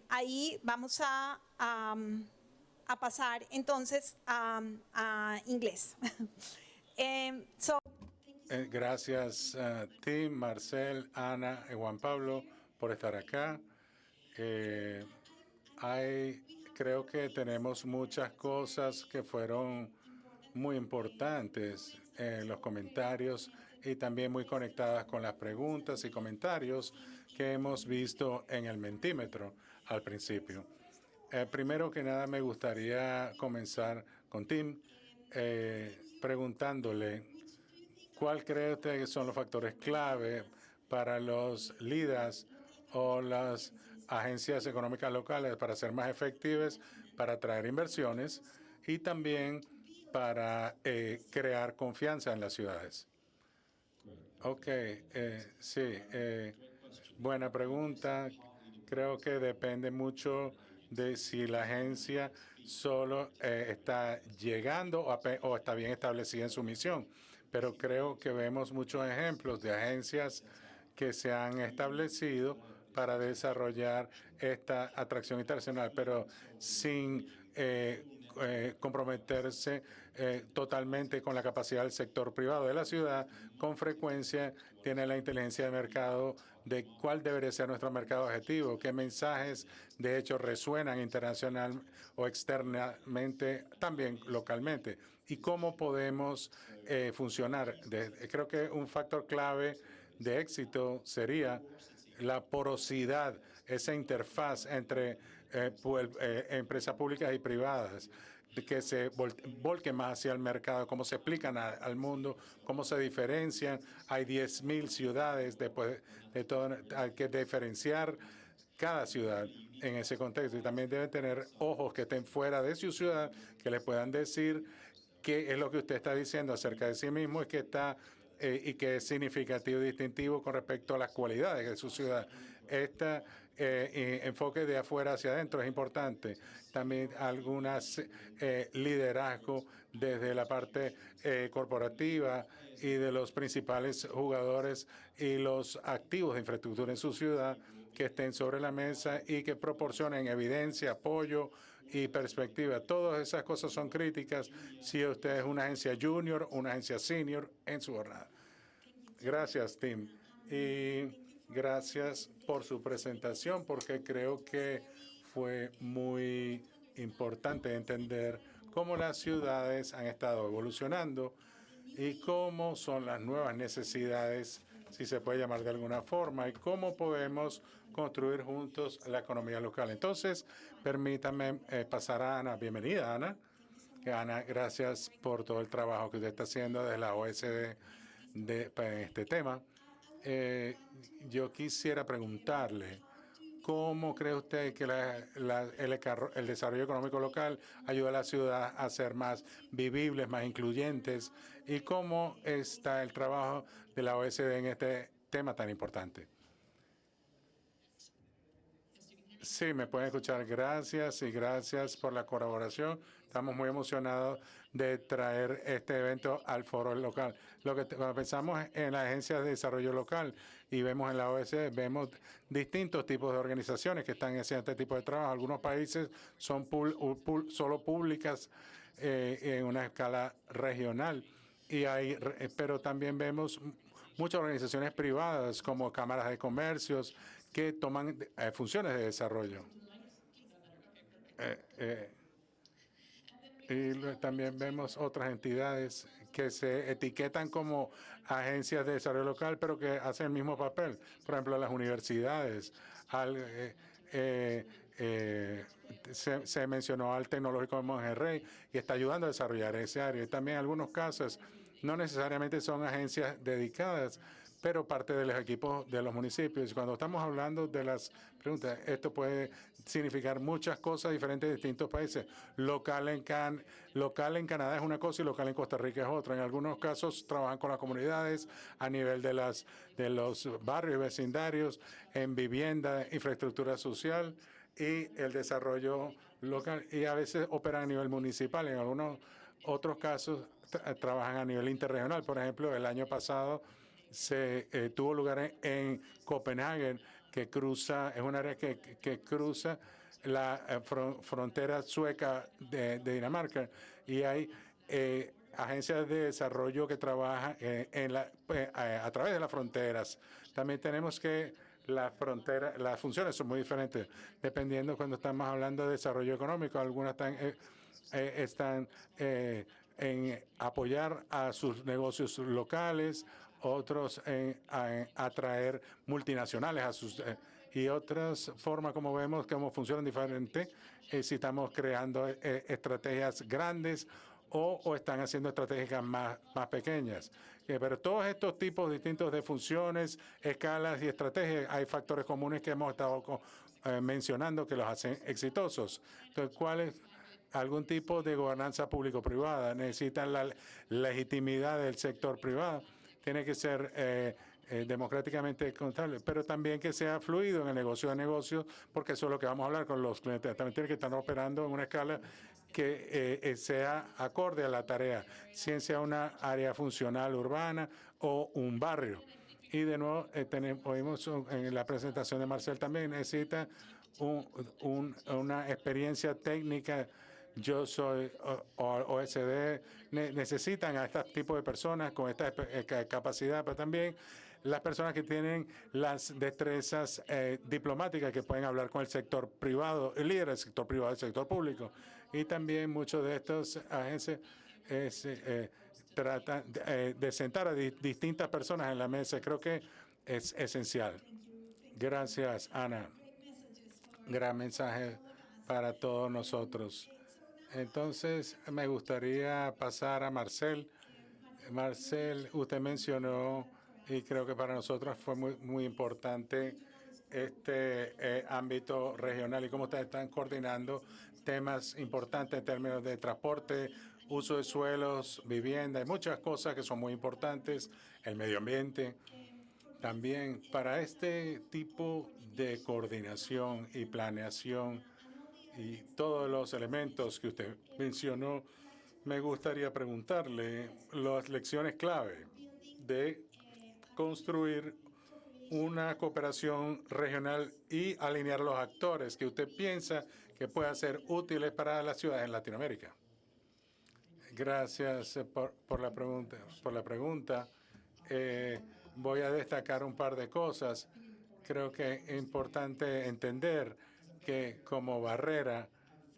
ahí vamos a pasar entonces a inglés. Gracias a Tim, Marcel, Ana y Juan Pablo por estar acá. Creo que tenemos muchas cosas que fueron muy importantes en los comentarios y también muy conectadas con las preguntas y comentarios que hemos visto en el Mentímetro al principio. Primero que nada, me gustaría comenzar con Tim preguntándole cuál cree usted que son los factores clave para los líderes o las agencias económicas locales para ser más efectivas, para atraer inversiones y también para crear confianza en las ciudades. Ok, sí, buena pregunta. Creo que depende mucho de si la agencia solo está llegando o está bien establecida en su misión. Pero creo que vemos muchos ejemplos de agencias que se han establecido para desarrollar esta atracción internacional, pero sin comprometerse totalmente con la capacidad del sector privado de la ciudad. Con frecuencia tiene la inteligencia de mercado de cuál debería ser nuestro mercado objetivo, qué mensajes de hecho resuenan internacional o externamente, también localmente, y cómo podemos funcionar. Creo que un factor clave de éxito sería la porosidad, esa interfaz entre empresas públicas y privadas, que se volquen más hacia el mercado, cómo se explican al mundo, cómo se diferencian. Hay 10.000 ciudades, después de todo hay que diferenciar cada ciudad en ese contexto, y también deben tener ojos que estén fuera de su ciudad, que le puedan decir qué es lo que usted está diciendo acerca de sí mismo y y que es significativo y distintivo con respecto a las cualidades de su ciudad. Este enfoque de afuera hacia adentro es importante. También algunas liderazgo desde la parte corporativa y de los principales jugadores y los activos de infraestructura en su ciudad que estén sobre la mesa y que proporcionen evidencia, apoyo y perspectiva. Todas esas cosas son críticas si usted es una agencia junior o una agencia senior en su jornada. Gracias, Tim. Y gracias por su presentación, porque creo que fue muy importante entender cómo las ciudades han estado evolucionando y cómo son las nuevas necesidades, si se puede llamar de alguna forma, y cómo podemos construir juntos la economía local. Entonces, permítame pasar a Ana. Bienvenida, Ana. Ana, gracias por todo el trabajo que usted está haciendo desde la OSD en este tema. Yo quisiera preguntarle, ¿cómo cree usted que el desarrollo económico local ayuda a la ciudad a ser más vivibles, más incluyentes? ¿Y cómo está el trabajo de la OSD en este tema tan importante? Sí, me pueden escuchar. Gracias y gracias por la colaboración. Estamos muy emocionados de traer este evento al foro local. Cuando pensamos en la Agencia de Desarrollo Local y vemos en la OSD, vemos distintos tipos de organizaciones que están haciendo este tipo de trabajo. Algunos países son solo públicas en una escala regional, pero también vemos muchas organizaciones privadas como cámaras de comercios que toman funciones de desarrollo. También vemos otras entidades que se etiquetan como agencias de desarrollo local, pero que hacen el mismo papel. Por ejemplo, las universidades. Se mencionó al Tecnológico de Monterrey y está ayudando a desarrollar ese área. Y también en algunos casos no necesariamente son agencias dedicadas, pero parte de los equipos de los municipios. Cuando estamos hablando de las preguntas, esto puede significar muchas cosas diferentes en distintos países. Local en Canadá es una cosa y local en Costa Rica es otra. En algunos casos trabajan con las comunidades a nivel de los barrios y vecindarios, en vivienda, infraestructura social y el desarrollo local. Y a veces operan a nivel municipal. En algunos otros casos trabajan a nivel interregional. Por ejemplo, el año pasado se tuvo lugar en Copenhague, que es un área que cruza la frontera sueca de Dinamarca, y hay agencias de desarrollo que trabajan a través de las fronteras. También tenemos que las funciones son muy diferentes, dependiendo cuando estamos hablando de desarrollo económico. Algunas están en apoyar a sus negocios locales, otros en atraer multinacionales a sus y otras formas como vemos cómo funcionan diferente si estamos creando estrategias grandes o están haciendo estrategias más pequeñas. Pero todos estos tipos distintos de funciones, escalas y estrategias, hay factores comunes que hemos estado mencionando que los hacen exitosos. Entonces, ¿cuál es algún tipo de gobernanza público-privada? Necesitan la legitimidad del sector privado. Tiene que ser democráticamente contable, pero también que sea fluido en el negocio de negocios, porque eso es lo que vamos a hablar con los clientes. También tiene que estar operando en una escala que sea acorde a la tarea, sea una área funcional urbana o un barrio. Y de nuevo, oímos en la presentación de Marcel también, necesita una experiencia técnica. Yo soy OSD, necesitan a este tipo de personas con esta capacidad, pero también las personas que tienen las destrezas diplomáticas que pueden hablar con el sector privado, el líder del sector privado, del sector público. Y también muchos de estas agencias tratan de sentar a distintas personas en la mesa. Creo que es esencial. Gracias, Ana. Gran mensaje para todos nosotros. Entonces, me gustaría pasar a Marcel. Marcel, usted mencionó, y creo que para nosotros fue muy importante este ámbito regional y cómo ustedes están coordinando temas importantes en términos de transporte, uso de suelos, vivienda, hay muchas cosas que son muy importantes, el medio ambiente. También para este tipo de coordinación y planeación y todos los elementos que usted mencionó, me gustaría preguntarle las lecciones clave de construir una cooperación regional y alinear los actores que usted piensa que puedan ser útiles para las ciudades en Latinoamérica. Gracias por la pregunta. Voy a destacar un par de cosas. Creo que es importante entender que como barrera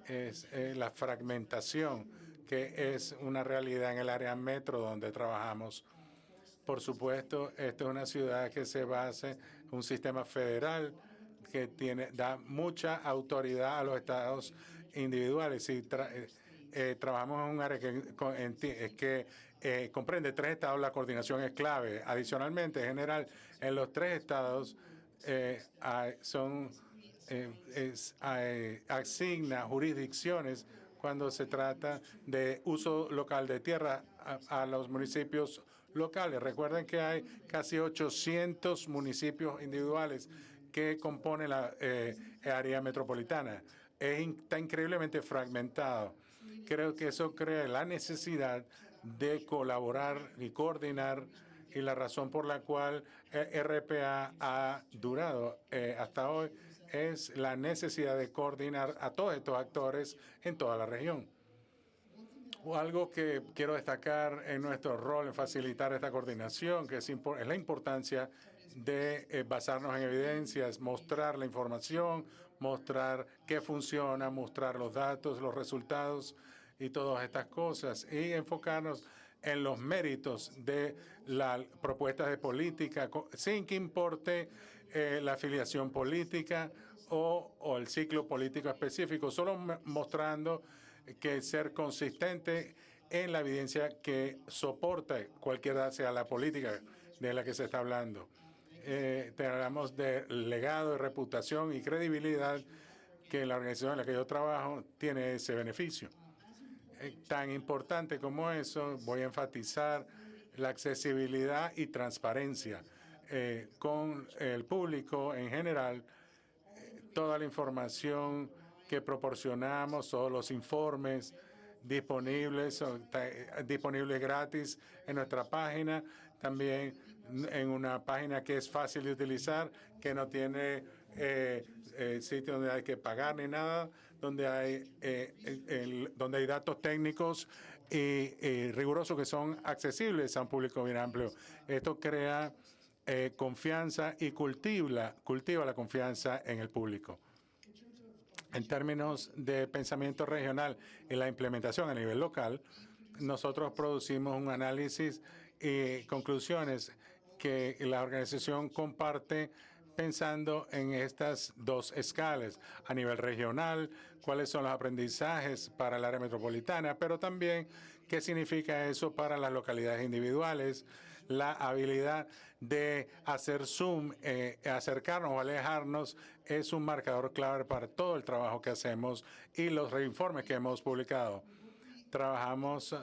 es la fragmentación, que es una realidad en el área metro donde trabajamos. Por supuesto, esta es una ciudad que se basa en un sistema federal que da mucha autoridad a los estados individuales. Y trabajamos en un área que comprende 3 estados, la coordinación es clave. Adicionalmente, en general, en los 3 estados asigna jurisdicciones cuando se trata de uso local de tierra a los municipios locales. Recuerden que hay casi 800 municipios individuales que componen la área metropolitana. Está increíblemente fragmentado. Creo que eso crea la necesidad de colaborar y coordinar, y la razón por la cual RPA ha durado hasta hoy es la necesidad de coordinar a todos estos actores en toda la región. Algo que quiero destacar en nuestro rol en facilitar esta coordinación, que es la importancia de basarnos en evidencias, mostrar la información, mostrar qué funciona, mostrar los datos, los resultados y todas estas cosas, y enfocarnos en los méritos de las propuestas de política, sin que importe la afiliación política o el ciclo político específico, solo mostrando que ser consistente en la evidencia que soporta cualquiera sea la política de la que se está hablando. Hablamos de legado, de reputación y credibilidad, que la organización en la que yo trabajo tiene ese beneficio. Tan importante como eso, voy a enfatizar la accesibilidad y transparencia con el público en general. Toda la información que proporcionamos, todos los informes disponibles gratis en nuestra página, también en una página que es fácil de utilizar, que no tiene sitio donde hay que pagar ni nada, donde hay datos técnicos y rigurosos que son accesibles a un público bien amplio. Esto crea confianza y cultiva la confianza en el público. En términos de pensamiento regional y la implementación a nivel local, nosotros producimos un análisis y conclusiones que la organización comparte pensando en estas dos escalas, a nivel regional, cuáles son los aprendizajes para el área metropolitana, pero también qué significa eso para las localidades individuales, la habilidad de hacer zoom, acercarnos o alejarnos, es un marcador clave para todo el trabajo que hacemos y los informes que hemos publicado. Trabajamos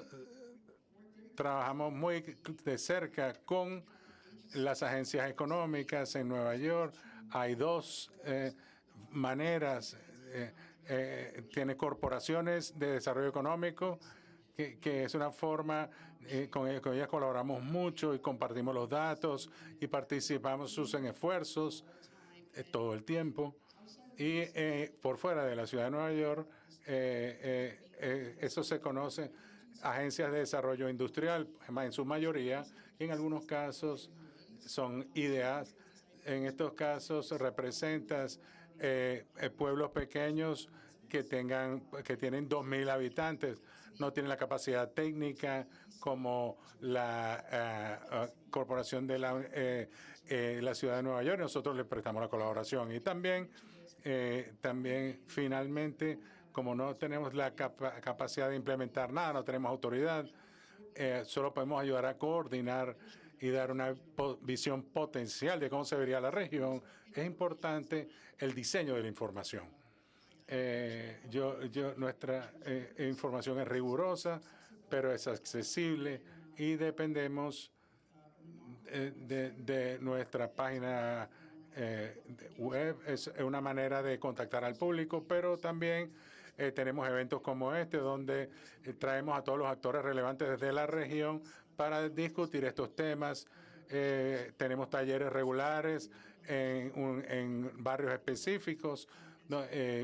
muy de cerca con las agencias económicas en Nueva York. Hay dos maneras. Tiene corporaciones de desarrollo económico, que es una forma, con ellas colaboramos mucho y compartimos los datos y participamos en esfuerzos todo el tiempo. Y por fuera de la ciudad de Nueva York, eso se conoce agencias de desarrollo industrial, en su mayoría, y en algunos casos son ideas. En estos casos representas pueblos pequeños que tienen 2.000 habitantes, no tienen la capacidad técnica como la corporación de la ciudad de Nueva York. Nosotros le prestamos la colaboración y también finalmente, como no tenemos la capacidad de implementar nada, no tenemos autoridad, solo podemos ayudar a coordinar y dar una visión potencial de cómo se vería la región. Es importante el diseño de la información. Nuestra información es rigurosa, pero es accesible y dependemos de nuestra página web. Es una manera de contactar al público, pero también tenemos eventos como este, donde traemos a todos los actores relevantes desde la región para discutir estos temas. Tenemos talleres regulares en barrios específicos,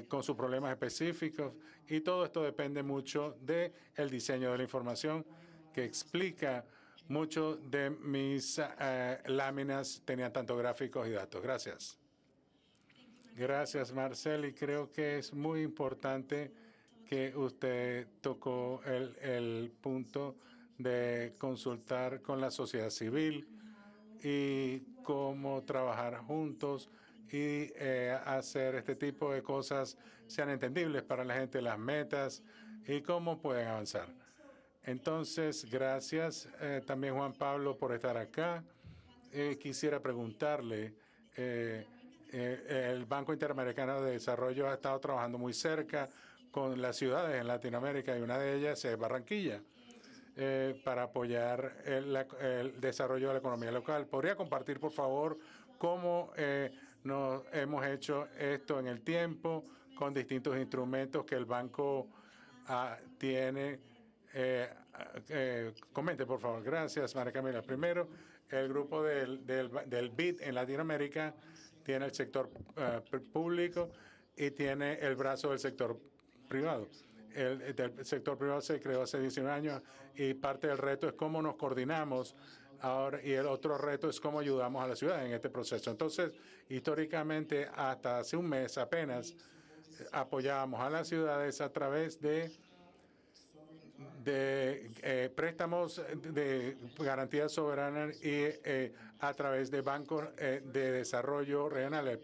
con sus problemas específicos, y todo esto depende mucho del diseño de la información, que explica mucho de mis láminas, tenían tanto gráficos y datos. Gracias. Gracias, Marcel, y creo que es muy importante que usted tocó el punto de consultar con la sociedad civil y cómo trabajar juntos y hacer este tipo de cosas sean entendibles para la gente, las metas y cómo pueden avanzar. Entonces, gracias también, Juan Pablo, por estar acá. Quisiera preguntarle, el Banco Interamericano de Desarrollo ha estado trabajando muy cerca con las ciudades en Latinoamérica y una de ellas es Barranquilla, para apoyar el desarrollo de la economía local. ¿Podría compartir, por favor, cómo nos hemos hecho esto en el tiempo con distintos instrumentos que el banco tiene? Comente, por favor. Gracias, María Camila. Primero, el grupo del BID en Latinoamérica tiene el sector público y tiene el brazo del sector privado. El sector privado se creó hace 19 años y parte del reto es cómo nos coordinamos ahora, y el otro reto es cómo ayudamos a la ciudad en este proceso. Entonces, históricamente, hasta hace un mes apenas, apoyábamos a las ciudades a través de préstamos de garantías soberanas y a través de bancos de desarrollo regional.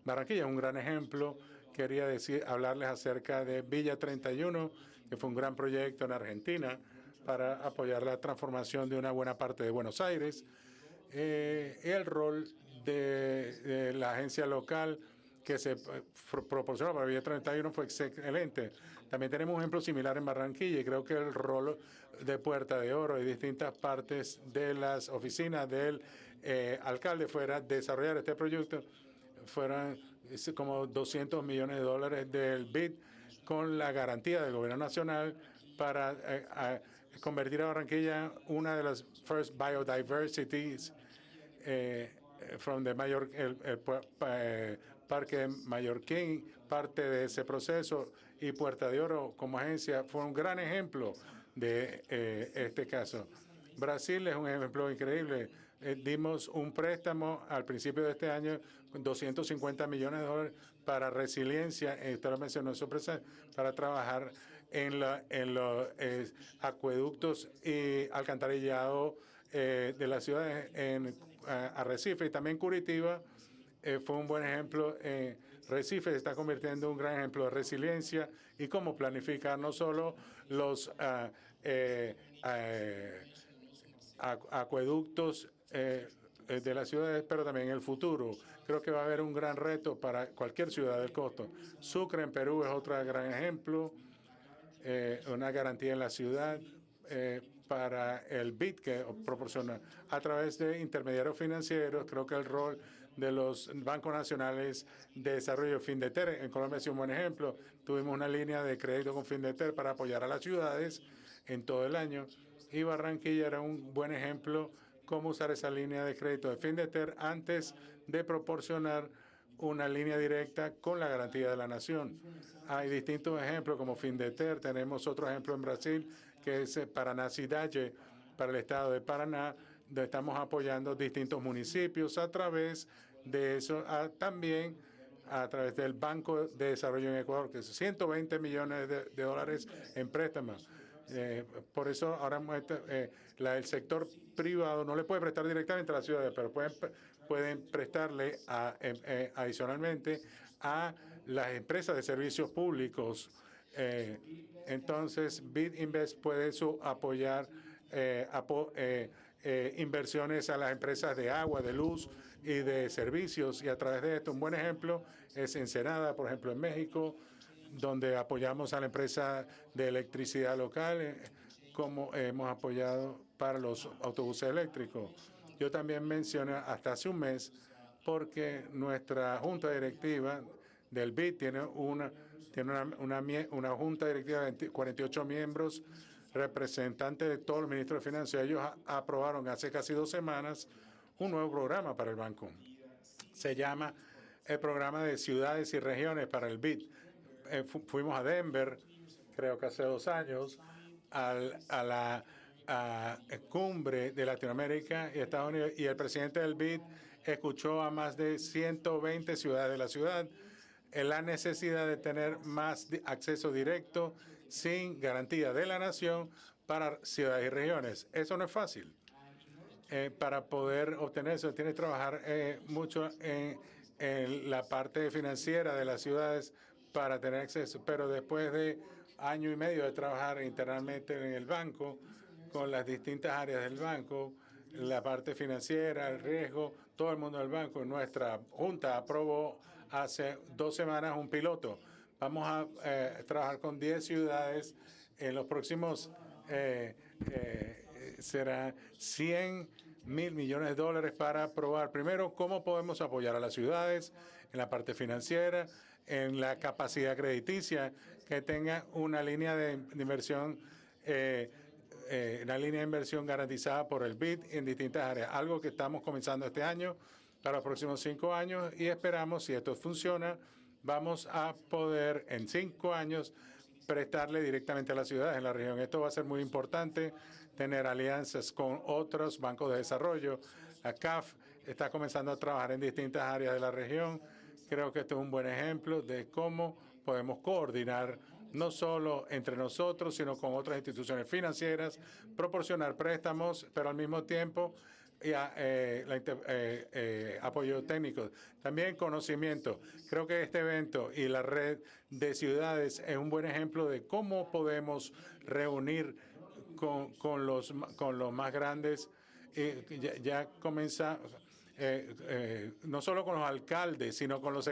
Barranquilla es un gran ejemplo. Quería hablarles acerca de Villa 31, que fue un gran proyecto en Argentina para apoyar la transformación de una buena parte de Buenos Aires. El rol de la agencia local que se proporcionó para Villa 31 fue excelente. También tenemos un ejemplo similar en Barranquilla y creo que el rol de Puerta de Oro y distintas partes de las oficinas del alcalde fuera desarrollar este proyecto. Fueron como $200 millones del BID con la garantía del gobierno nacional para convertir a Barranquilla una de las first biodiversities from the el Parque Mallorquín, parte de ese proceso, y Puerta de Oro como agencia fue un gran ejemplo de este caso. Brasil es un ejemplo increíble. Dimos un préstamo al principio de este año, $250 millones para resiliencia, usted lo mencionó en su presentación, para trabajar en los acueductos y alcantarillado de la ciudad en Arrecife, y también Curitiba fue un buen ejemplo. Recife se está convirtiendo en un gran ejemplo de resiliencia y cómo planificar no solo los acueductos de las ciudades, pero también en el futuro. Creo que va a haber un gran reto para cualquier ciudad del costo. Sucre en Perú es otro gran ejemplo, una garantía en la ciudad para el BID que proporciona a través de intermediarios financieros. Creo que el rol de los bancos nacionales de desarrollo FINDETER en Colombia es un buen ejemplo. Tuvimos una línea de crédito con FINDETER para apoyar a las ciudades en todo el año, y Barranquilla era un buen ejemplo cómo usar esa línea de crédito de FINDETER antes de proporcionar una línea directa con la garantía de la nación. Hay distintos ejemplos como FINDETER. Tenemos otro ejemplo en Brasil que es Paraná Cidade para el estado de Paraná, donde estamos apoyando distintos municipios a través de eso, también a través del Banco de Desarrollo en Ecuador, que es 120 millones de dólares en préstamos. Por eso ahora el sector privado no le puede prestar directamente a las ciudades, pero pueden prestarle adicionalmente a las empresas de servicios públicos. Entonces, BID Invest puede apoyar inversiones a las empresas de agua, de luz y de servicios, y a través de esto un buen ejemplo es Ensenada, por ejemplo, en México, donde apoyamos a la empresa de electricidad local, como hemos apoyado para los autobuses eléctricos. Yo también mencioné hasta hace un mes, porque nuestra junta directiva del BID tiene una junta directiva de 48 miembros, representantes de todos los ministros de Finanzas. Ellos aprobaron hace casi 2 semanas un nuevo programa para el banco. Se llama el Programa de Ciudades y Regiones para el BID. Fuimos a Denver, creo que hace 2 años, a la cumbre de Latinoamérica y Estados Unidos, y el presidente del BID escuchó a más de 120 ciudades de la ciudad en la necesidad de tener más acceso directo sin garantía de la nación para ciudades y regiones. Eso no es fácil. Para poder obtener eso, tiene que trabajar mucho en la parte financiera de las ciudades para tener acceso. Pero después de 1 año y medio de trabajar internamente en el banco, con las distintas áreas del banco, la parte financiera, el riesgo, todo el mundo del banco, nuestra junta aprobó hace 2 semanas un piloto. Vamos a trabajar con 10 ciudades en los próximos, será 100.000 millones de dólares para probar primero cómo podemos apoyar a las ciudades en la parte financiera, en la capacidad crediticia, que tenga una línea de inversión, una línea de inversión garantizada por el BID en distintas áreas, algo que estamos comenzando este año para los próximos 5 años, y esperamos, si esto funciona, vamos a poder en 5 años prestarle directamente a las ciudades en la región. Esto va a ser muy importante, tener alianzas con otros bancos de desarrollo. La CAF está comenzando a trabajar en distintas áreas de la región. Creo que esto es un buen ejemplo de cómo podemos coordinar no solo entre nosotros, sino con otras instituciones financieras, proporcionar préstamos, pero al mismo tiempo apoyo técnico, también conocimiento. Creo que este evento y la red de ciudades es un buen ejemplo de cómo podemos reunir con los más grandes. Ya comenzamos, no solo con los alcaldes, sino con los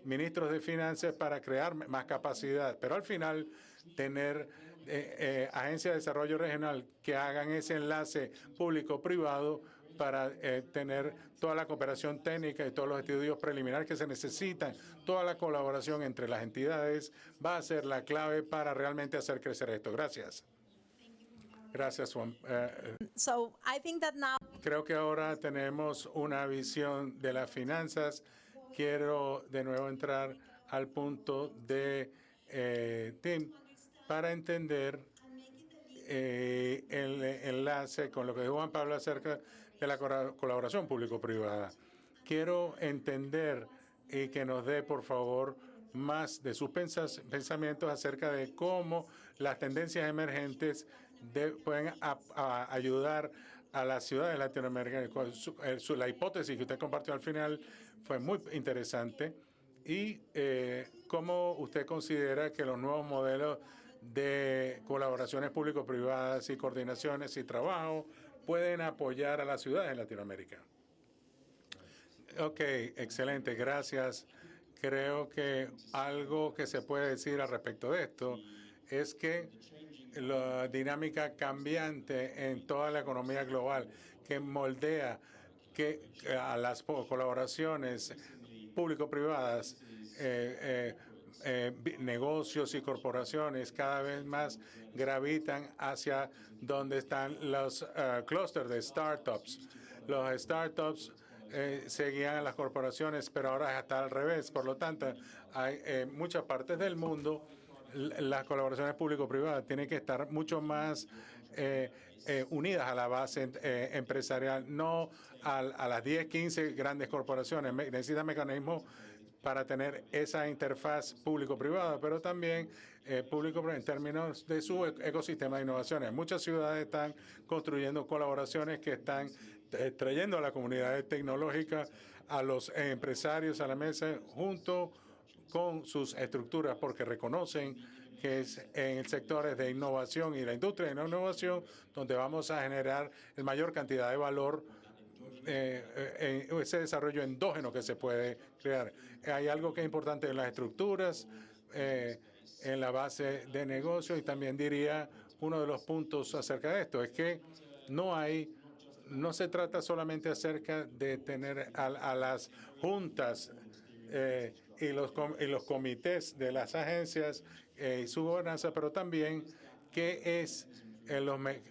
ministros de Finanzas para crear más capacidad, pero al final tener agencias de desarrollo regional que hagan ese enlace público-privado para tener toda la cooperación técnica y todos los estudios preliminares que se necesitan. Toda la colaboración entre las entidades va a ser la clave para realmente hacer crecer esto. Gracias. Gracias, Juan. So I think that now Creo que ahora tenemos una visión de las finanzas. Quiero de nuevo entrar al punto de Tim para entender el enlace con lo que dijo Juan Pablo acerca de la colaboración público-privada. Quiero entender y que nos dé, por favor, más de sus pensamientos acerca de cómo las tendencias emergentes pueden ayudar a las ciudades latinoamericanas. La hipótesis que usted compartió al final fue muy interesante. ¿Y cómo usted considera que los nuevos modelos de colaboraciones público-privadas y coordinaciones y trabajo pueden apoyar a las ciudades en Latinoamérica? Ok, excelente, gracias. Creo que algo que se puede decir al respecto de esto es que la dinámica cambiante en toda la economía global que moldea a las colaboraciones público-privadas, negocios y corporaciones cada vez más gravitan hacia donde están los clústeres de startups. Los startups seguían a las corporaciones, pero ahora está al revés. Por lo tanto, hay muchas partes del mundo las colaboraciones público-privadas tienen que estar mucho más unidas a la base empresarial, no a las 10, 15 grandes corporaciones. Necesita mecanismos para tener esa interfaz público-privada, pero también público en términos de su ecosistema de innovaciones. Muchas ciudades están construyendo colaboraciones que están trayendo a la comunidad tecnológica, a los empresarios a la mesa, junto con sus estructuras, porque reconocen que es en el sector de innovación y la industria de la innovación donde vamos a generar la mayor cantidad de valor en ese desarrollo endógeno que se puede crear. Hay algo que es importante en las estructuras, en la base de negocio, y también diría uno de los puntos acerca de esto es que no se trata solamente acerca de tener a las juntas y los comités de las agencias y su gobernanza, pero también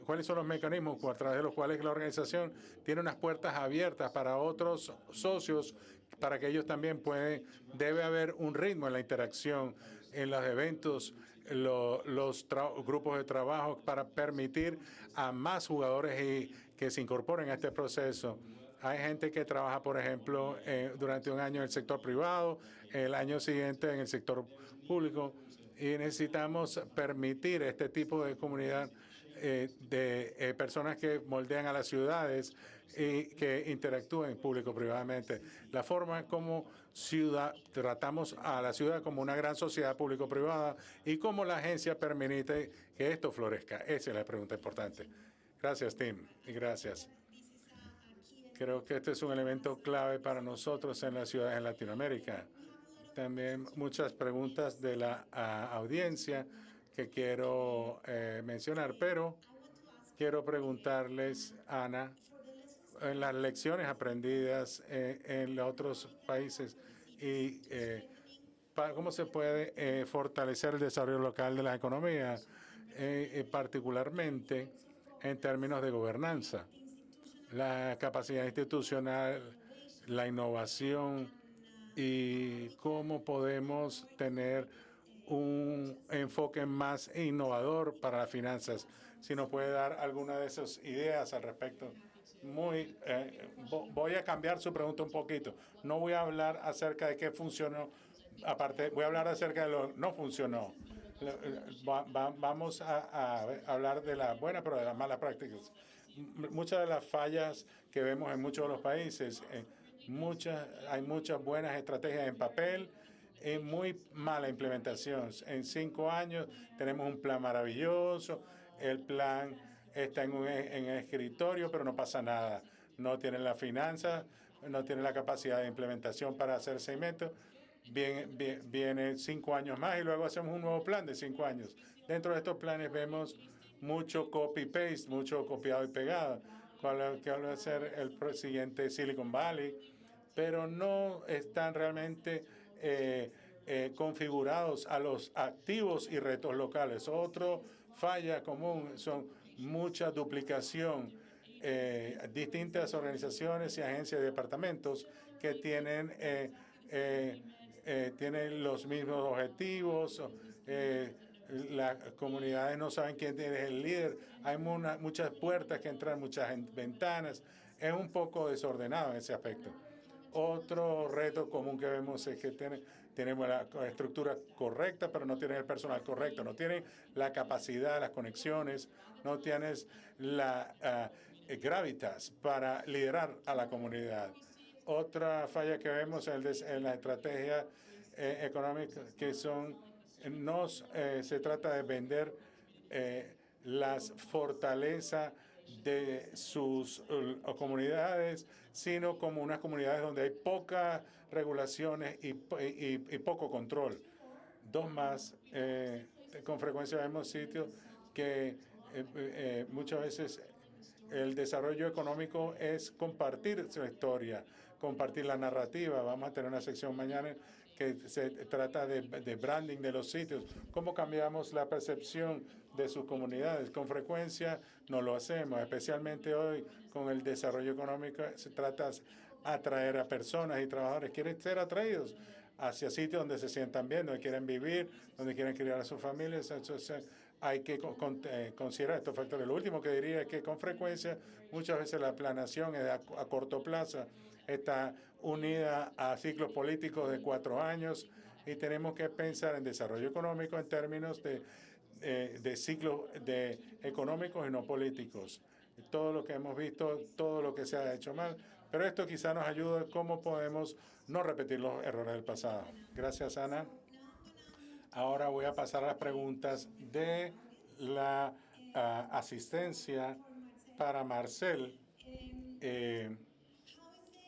cuáles son los mecanismos a través de los cuales la organización tiene unas puertas abiertas para otros socios, para que ellos también debe haber un ritmo en la interacción, en los eventos, los grupos de trabajo, para permitir a más jugadores que se incorporen a este proceso. Hay gente que trabaja, por ejemplo, durante un año en el sector privado, el año siguiente en el sector público, y necesitamos permitir este tipo de comunidad de personas que moldean a las ciudades y que interactúen público-privadamente. La forma como tratamos a la ciudad como una gran sociedad público-privada y cómo la agencia permite que esto florezca. Esa es la pregunta importante. Gracias, Tim, y gracias. Creo que este es un elemento clave para nosotros en las ciudades en Latinoamérica. También muchas preguntas de la audiencia que quiero mencionar, pero quiero preguntarles, Ana, en las lecciones aprendidas en los otros países y cómo se puede fortalecer el desarrollo local de la economía, particularmente en términos de gobernanza, la capacidad institucional, la innovación y cómo podemos tener un enfoque más innovador para las finanzas. Si nos puede dar alguna de esas ideas al respecto. Voy a cambiar su pregunta un poquito. No voy a hablar acerca de qué funcionó. Aparte, voy a hablar acerca de lo que no funcionó. Vamos a hablar de la buena, pero de las malas prácticas. Muchas de las fallas que vemos en muchos de los países, hay muchas buenas estrategias en papel y muy mala implementación. En 5 años tenemos un plan maravilloso, el plan está en el escritorio, pero no pasa nada. No tienen la finanza, no tienen la capacidad de implementación para hacer seguimiento. Viene 5 años más y luego hacemos un nuevo plan de 5 años. Dentro de estos planes vemos mucho copy-paste, mucho copiado y pegado. ¿Cuál va a ser el siguiente Silicon Valley? Pero no están realmente configurados a los activos y retos locales. Otro falla común son mucha duplicación, distintas organizaciones y agencias y departamentos que tienen los mismos objetivos. Las comunidades no saben quién es el líder. Hay muchas puertas que entran, muchas ventanas. Es un poco desordenado en ese aspecto. Otro reto común que vemos es que tenemos la estructura correcta, pero no tienen el personal correcto, no tienen la capacidad, las conexiones, no tienes la gravitas para liderar a la comunidad. Otra falla que vemos en la estrategia económica, que se trata de vender las fortalezas de sus comunidades, sino como unas comunidades donde hay pocas regulaciones y poco control. Dos más, con frecuencia vemos sitios que muchas veces el desarrollo económico es compartir su historia, compartir la narrativa. Vamos a tener una sección mañana que se trata de branding de los sitios, cómo cambiamos la percepción de sus comunidades. Con frecuencia no lo hacemos, especialmente hoy con el desarrollo económico. Se trata de atraer a personas y trabajadores. Quieren ser atraídos hacia sitios donde se sientan bien, donde quieren vivir, donde quieren criar a sus familias. Entonces, hay que considerar estos factores. Lo último que diría es que con frecuencia, muchas veces la planeación es a corto plazo, está unida a ciclos políticos de 4 años y tenemos que pensar en desarrollo económico en términos de ciclos económicos y no políticos. Todo lo que hemos visto, todo lo que se ha hecho mal, pero esto quizá nos ayuda a cómo podemos no repetir los errores del pasado. Gracias, Ana. Ahora voy a pasar a las preguntas de la asistencia para Marcel.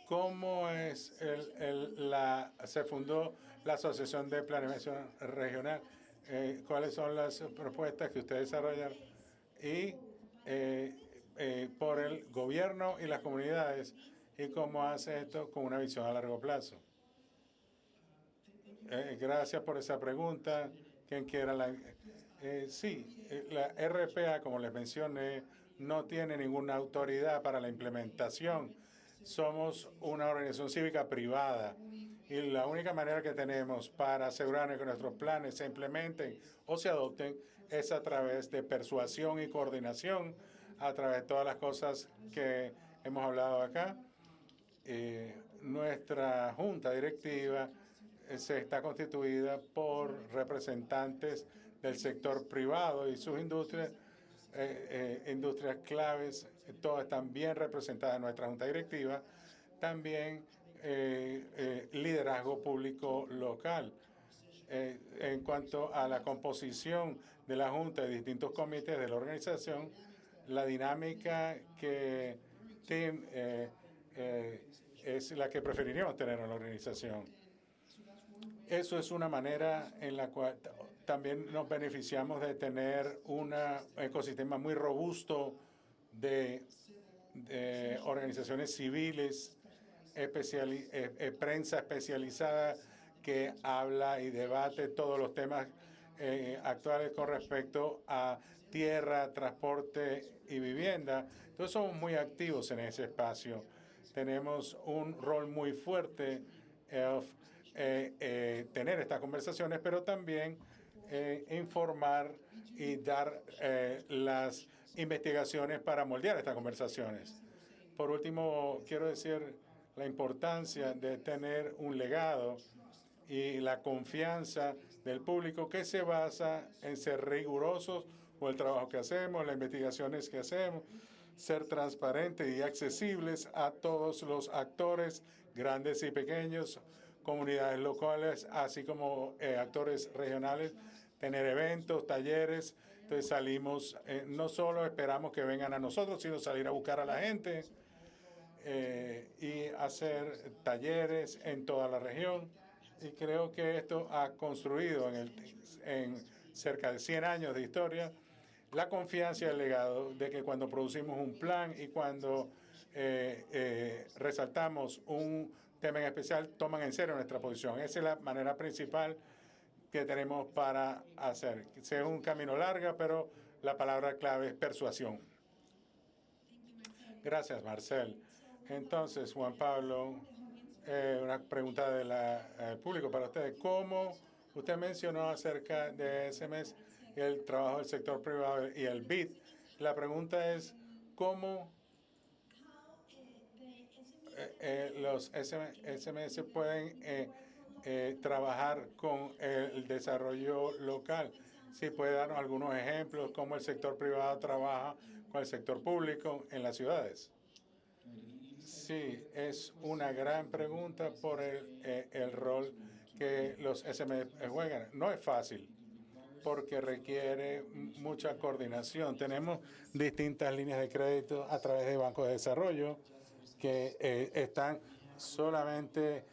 ¿Cómo se fundó la Asociación de Planeación Regional? ¿Cuáles son las propuestas que usted desarrolla? Y por el gobierno y las comunidades, y cómo hace esto con una visión a largo plazo. Gracias por esa pregunta. ¿Quién quiera la RPA, como les mencioné, no tiene ninguna autoridad para la implementación. Somos una organización cívica privada y la única manera que tenemos para asegurarnos que nuestros planes se implementen o se adopten es a través de persuasión y coordinación, a través de todas las cosas que hemos hablado acá. Nuestra junta directiva se está constituida por representantes del sector privado y sus industrias, industrias claves, todas están bien representadas en nuestra junta directiva. También liderazgo público local. En cuanto a la composición de la junta de distintos comités de la organización, la dinámica que es la que preferiríamos tener en la organización. Eso es una manera en la cual también nos beneficiamos de tener un ecosistema muy robusto de organizaciones civiles, prensa especializada que habla y debate todos los temas actuales con respecto a tierra, transporte y vivienda. Entonces somos muy activos en ese espacio. Tenemos un rol muy fuerte tener estas conversaciones, pero también informar y dar las investigaciones para moldear estas conversaciones. Por último, quiero decir la importancia de tener un legado y la confianza del público que se basa en ser rigurosos con el trabajo que hacemos, las investigaciones que hacemos, ser transparentes y accesibles a todos los actores, grandes y pequeños, comunidades locales, así como actores regionales, tener eventos, talleres. Entonces salimos, no solo esperamos que vengan a nosotros, sino salir a buscar a la gente y hacer talleres en toda la región. Y creo que esto ha construido en cerca de 100 años de historia la confianza y el legado de que cuando producimos un plan y cuando resaltamos un tema en especial, toman en serio nuestra posición. Esa es la manera principal que tenemos para hacer. Es un camino largo, pero la palabra clave es persuasión. Gracias, Marcel. Entonces, Juan Pablo, una pregunta del público para usted. ¿Cómo usted mencionó acerca de SMS y el trabajo del sector privado y el BID? La pregunta es, ¿cómo los SMS pueden trabajar con el desarrollo local. Sí, puede darnos algunos ejemplos cómo el sector privado trabaja con el sector público en las ciudades. Sí, es una gran pregunta por el rol que los SMS juegan. No es fácil porque requiere mucha coordinación. Tenemos distintas líneas de crédito a través de bancos de desarrollo que están solamente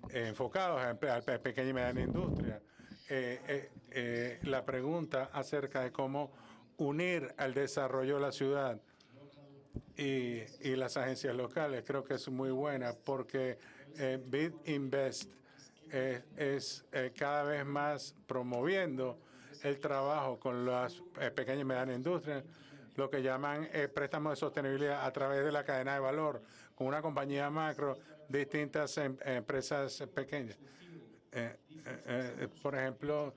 enfocados a la pequeña y mediana industria. La pregunta acerca de cómo unir al desarrollo de la ciudad y las agencias locales creo que es muy buena porque Bid Invest es cada vez más promoviendo el trabajo con las pequeñas y medianas industrias, lo que llaman préstamos de sostenibilidad a través de la cadena de valor, con una compañía macro, distintas empresas pequeñas. Por ejemplo,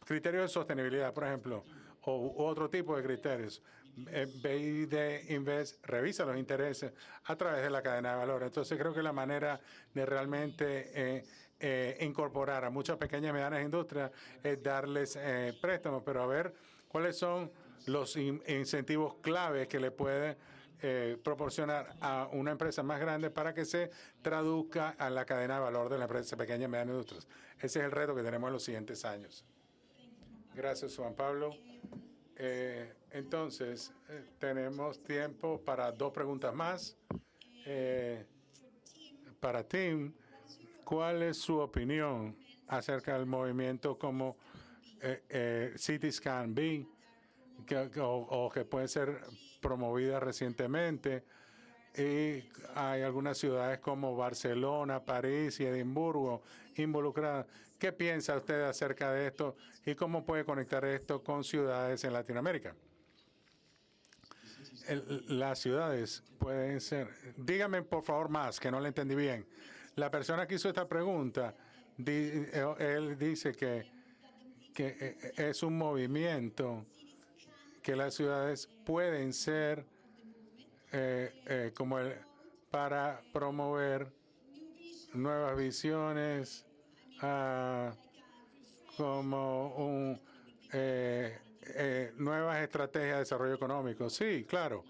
criterios de sostenibilidad, por ejemplo, o otro tipo de criterios. BID Invest revisa los intereses a través de la cadena de valor. Entonces, creo que la manera de realmente incorporar a muchas pequeñas y medianas industrias es darles préstamos, pero a ver cuáles son los incentivos claves que le puede proporcionar a una empresa más grande para que se traduzca a la cadena de valor de la empresa pequeña y mediana industria. Ese es el reto que tenemos en los siguientes años. Gracias, Juan Pablo. Entonces, tenemos tiempo para 2 preguntas más. Para Tim, ¿cuál es su opinión acerca del movimiento como Cityscan B, o que puede ser promovida recientemente? Y hay algunas ciudades como Barcelona, París y Edimburgo involucradas. ¿Qué piensa usted acerca de esto y cómo puede conectar esto con ciudades en Latinoamérica? Las ciudades pueden ser... Dígame, por favor, más, que no le entendí bien. La persona que hizo esta pregunta, él dice que es un movimiento que las ciudades pueden ser para promover nuevas visiones, como nuevas estrategias de desarrollo económico. Sí, claro.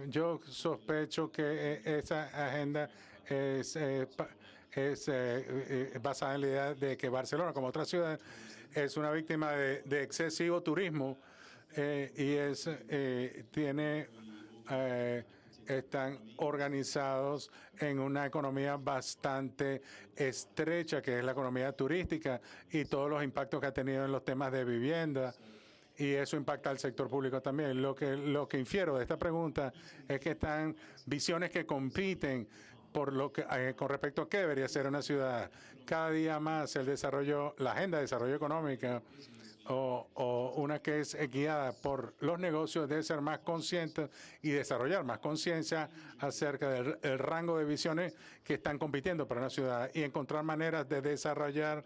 Yo sospecho que esa agenda es basada en la idea de que Barcelona, como otras ciudades, es una víctima de excesivo turismo y están organizados en una economía bastante estrecha, que es la economía turística, y todos los impactos que ha tenido en los temas de vivienda, y eso impacta al sector público también. Lo que infiero de esta pregunta es que están visiones que compiten por con respecto a qué debería ser una ciudad. Cada día más la agenda de desarrollo económico o una que es guiada por los negocios debe ser más consciente y desarrollar más conciencia acerca del rango de visiones que están compitiendo para una ciudad y encontrar maneras de desarrollar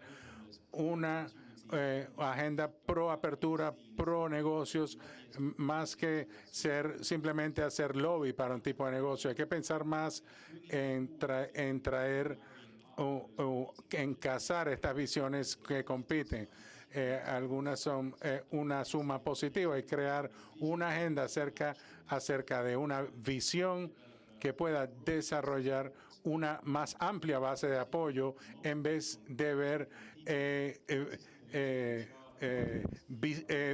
una agenda pro apertura, pro negocios, más que simplemente hacer lobby para un tipo de negocio. Hay que pensar más en traer en casar estas visiones que compiten. Algunas son una suma positiva y crear una agenda acerca de una visión que pueda desarrollar una más amplia base de apoyo en vez de ver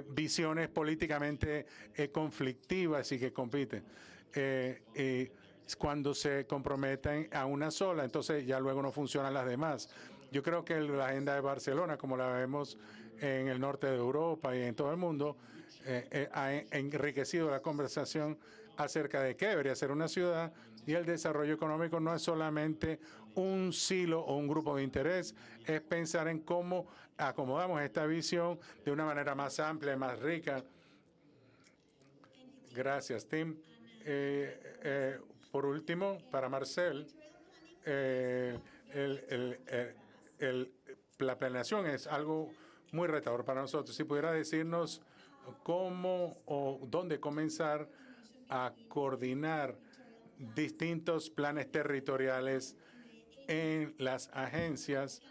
visiones políticamente conflictivas y que compiten. Cuando se comprometen a una sola, entonces ya luego no funcionan las demás. Yo creo que la agenda de Barcelona, como la vemos en el norte de Europa y en todo el mundo, ha enriquecido la conversación acerca de qué debería ser una ciudad, y el desarrollo económico no es solamente un silo o un grupo de interés, es pensar en cómo acomodamos esta visión de una manera más amplia y más rica. Gracias, Tim. Por último, para Marcel, la planeación es algo muy retador para nosotros. Si pudiera decirnos cómo o dónde comenzar a coordinar distintos planes territoriales en las agencias.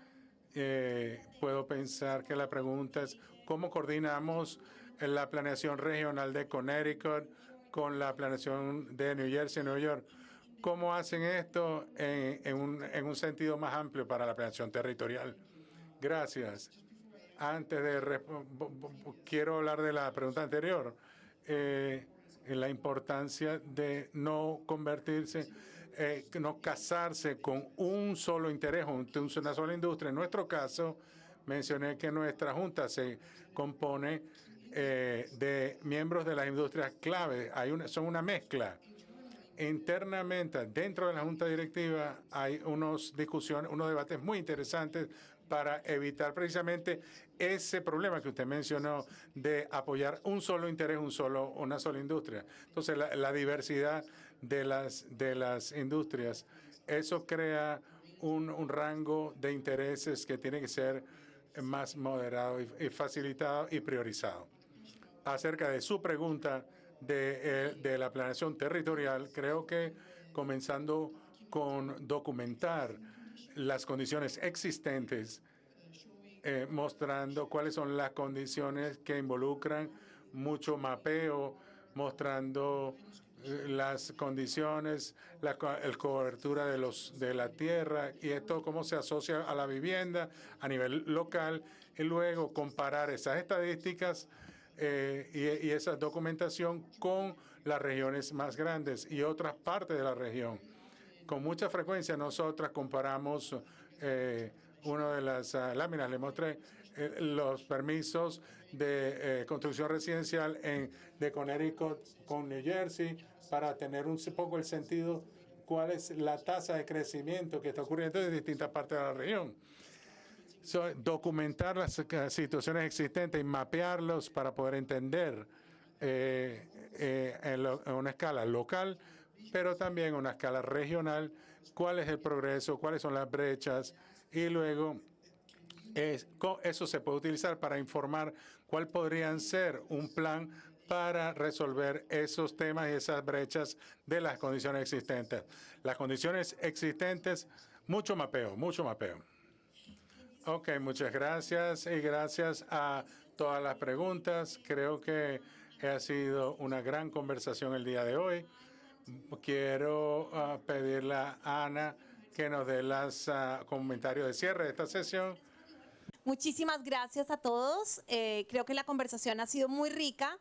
Puedo pensar que la pregunta es cómo coordinamos la planeación regional de Connecticut con la planeación de New Jersey, New York. ¿Cómo hacen esto en un sentido más amplio para la planeación territorial? Gracias. Antes de quiero hablar de la pregunta anterior, en la importancia de no convertirse, no casarse con un solo interés, una sola industria. En nuestro caso, mencioné que nuestra junta se compone de miembros de las industrias clave. Son una mezcla. Internamente, dentro de la junta directiva, hay unos debates muy interesantes para evitar precisamente ese problema que usted mencionó de apoyar un solo interés, una sola industria. Entonces, la diversidad de las industrias, eso crea un rango de intereses que tiene que ser más moderado y facilitado y priorizado. Acerca de su pregunta de la planeación territorial, creo que comenzando con documentar las condiciones existentes, mostrando cuáles son las condiciones que involucran mucho mapeo, mostrando las condiciones, la cobertura de la tierra y esto cómo se asocia a la vivienda a nivel local y luego comparar esas estadísticas y esa documentación con las regiones más grandes y otras partes de la región. Con mucha frecuencia nosotras comparamos una de las láminas, le mostré los permisos de construcción residencial de Connecticut con New Jersey para tener un poco el sentido cuál es la tasa de crecimiento que está ocurriendo en distintas partes de la región. Documentar las situaciones existentes y mapearlos para poder entender en una escala local, pero también en una escala regional, cuál es el progreso, cuáles son las brechas, y luego eso se puede utilizar para informar cuál podrían ser un plan para resolver esos temas y esas brechas de las condiciones existentes. Las condiciones existentes, mucho mapeo, mucho mapeo. Ok, muchas gracias y gracias a todas las preguntas. Creo que ha sido una gran conversación el día de hoy. Quiero pedirle a Ana que nos dé los comentarios de cierre de esta sesión. Muchísimas gracias a todos. Creo que la conversación ha sido muy rica.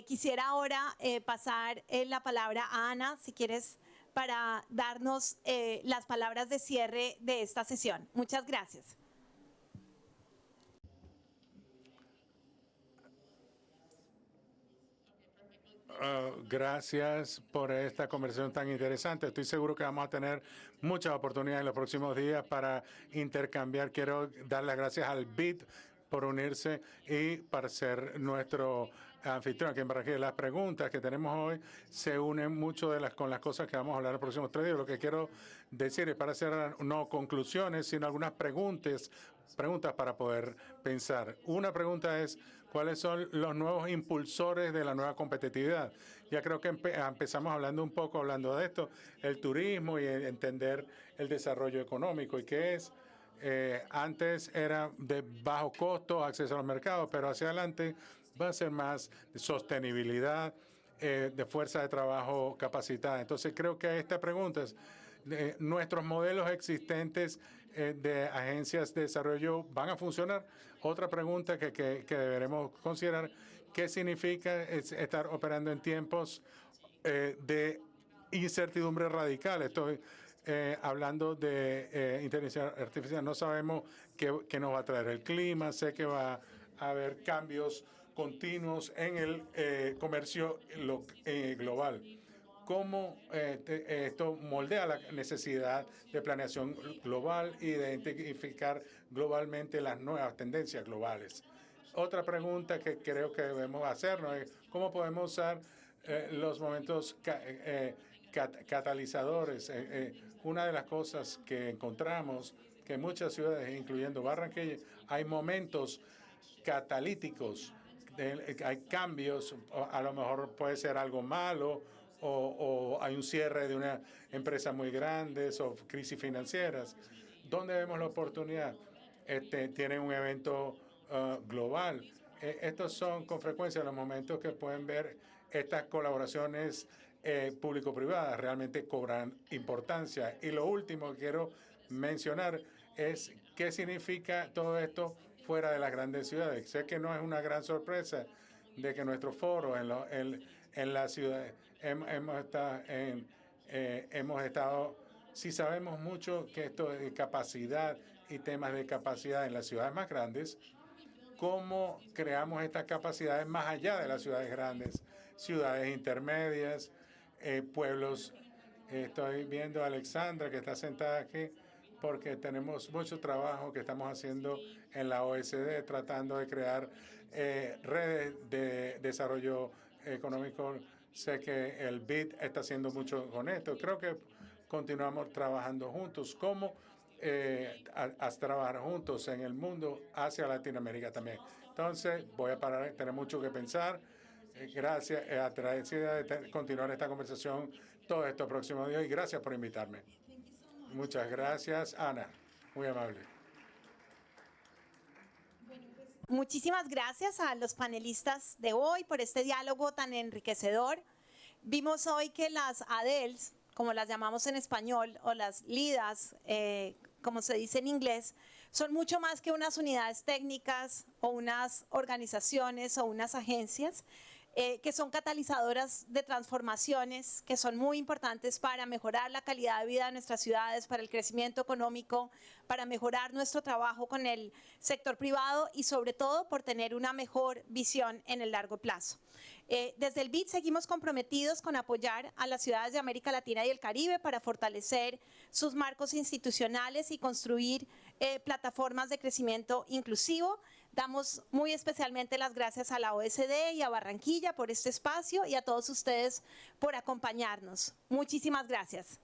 Quisiera ahora pasar la palabra a Ana, si quieres, para darnos las palabras de cierre de esta sesión. Muchas gracias. Gracias por esta conversación tan interesante. Estoy seguro que vamos a tener muchas oportunidades en los próximos días para intercambiar. Quiero dar las gracias al BID por unirse y para ser nuestro anfitrión aquí en Barranquilla. Las preguntas que tenemos hoy se unen mucho con las cosas que vamos a hablar en los próximos 3 días. Lo que quiero decir es para hacer no conclusiones, sino algunas preguntas para poder pensar. Una pregunta es, ¿cuáles son los nuevos impulsores de la nueva competitividad? Ya creo que empezamos hablando de esto, el turismo y entender el desarrollo económico y qué es. Antes era de bajo costo, acceso a los mercados, pero hacia adelante va a ser más de sostenibilidad, de fuerza de trabajo capacitada. Entonces creo que esta pregunta es, ¿nuestros modelos existentes de agencias de desarrollo van a funcionar? Otra pregunta que deberemos considerar, ¿qué significa estar operando en tiempos de incertidumbre radical? Estoy hablando de inteligencia artificial. No sabemos qué nos va a traer el clima. Sé que va a haber cambios continuos en el comercio global. ¿Cómo esto moldea la necesidad de planeación global y de identificar globalmente las nuevas tendencias globales? Otra pregunta que creo que debemos hacernos es cómo podemos usar los momentos catalizadores. Una de las cosas que encontramos que en muchas ciudades, incluyendo Barranquilla, hay momentos catalíticos, hay cambios, a lo mejor puede ser algo malo o hay un cierre de una empresa muy grande o crisis financieras. ¿Dónde vemos la oportunidad? Tienen un evento global. Estos son con frecuencia los momentos que pueden ver estas colaboraciones público-privadas. Realmente cobran importancia. Y lo último que quiero mencionar es qué significa todo esto fuera de las grandes ciudades. Sé que no es una gran sorpresa de que nuestro foro en la ciudad hemos estado, si sabemos mucho que esto de capacidad y temas de capacidad en las ciudades más grandes, cómo creamos estas capacidades más allá de las ciudades grandes, ciudades intermedias, pueblos. Estoy viendo a Alexandra que está sentada aquí porque tenemos mucho trabajo que estamos haciendo en la OECD tratando de crear redes de desarrollo económico. Sé que el BID está haciendo mucho con esto. Creo que continuamos trabajando juntos. ¿Cómo trabajar juntos en el mundo hacia Latinoamérica también? Entonces, voy a parar. Tenemos mucho que pensar. Gracias. Agradecida de continuar esta conversación todos estos próximos días y gracias por invitarme. Muchas gracias, Ana. Muy amable. Muchísimas gracias a los panelistas de hoy por este diálogo tan enriquecedor. Vimos hoy que las ADELs, como las llamamos en español, o las LIDAs, como se dice en inglés, son mucho más que unas unidades técnicas o unas organizaciones o unas agencias que son catalizadoras de transformaciones que son muy importantes para mejorar la calidad de vida de nuestras ciudades, para el crecimiento económico, para mejorar nuestro trabajo con el sector privado y sobre todo por tener una mejor visión en el largo plazo. Desde el BID seguimos comprometidos con apoyar a las ciudades de América Latina y el Caribe para fortalecer sus marcos institucionales y construir plataformas de crecimiento inclusivo. Damos muy especialmente las gracias a la OECD y a Barranquilla por este espacio y a todos ustedes por acompañarnos. Muchísimas gracias.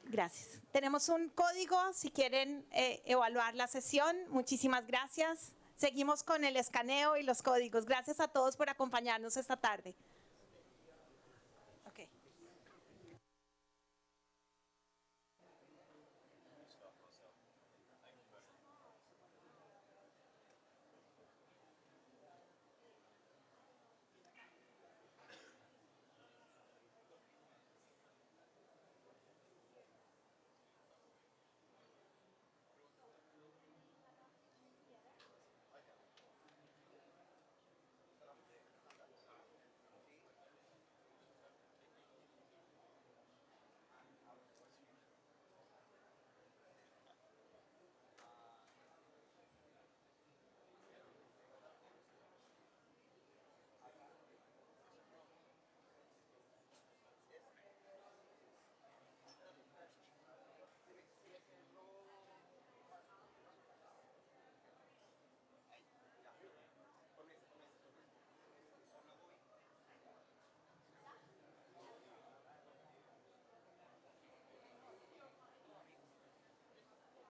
Gracias. Tenemos un código si quieren evaluar la sesión. Muchísimas gracias. Seguimos con el escaneo y los códigos. Gracias a todos por acompañarnos esta tarde.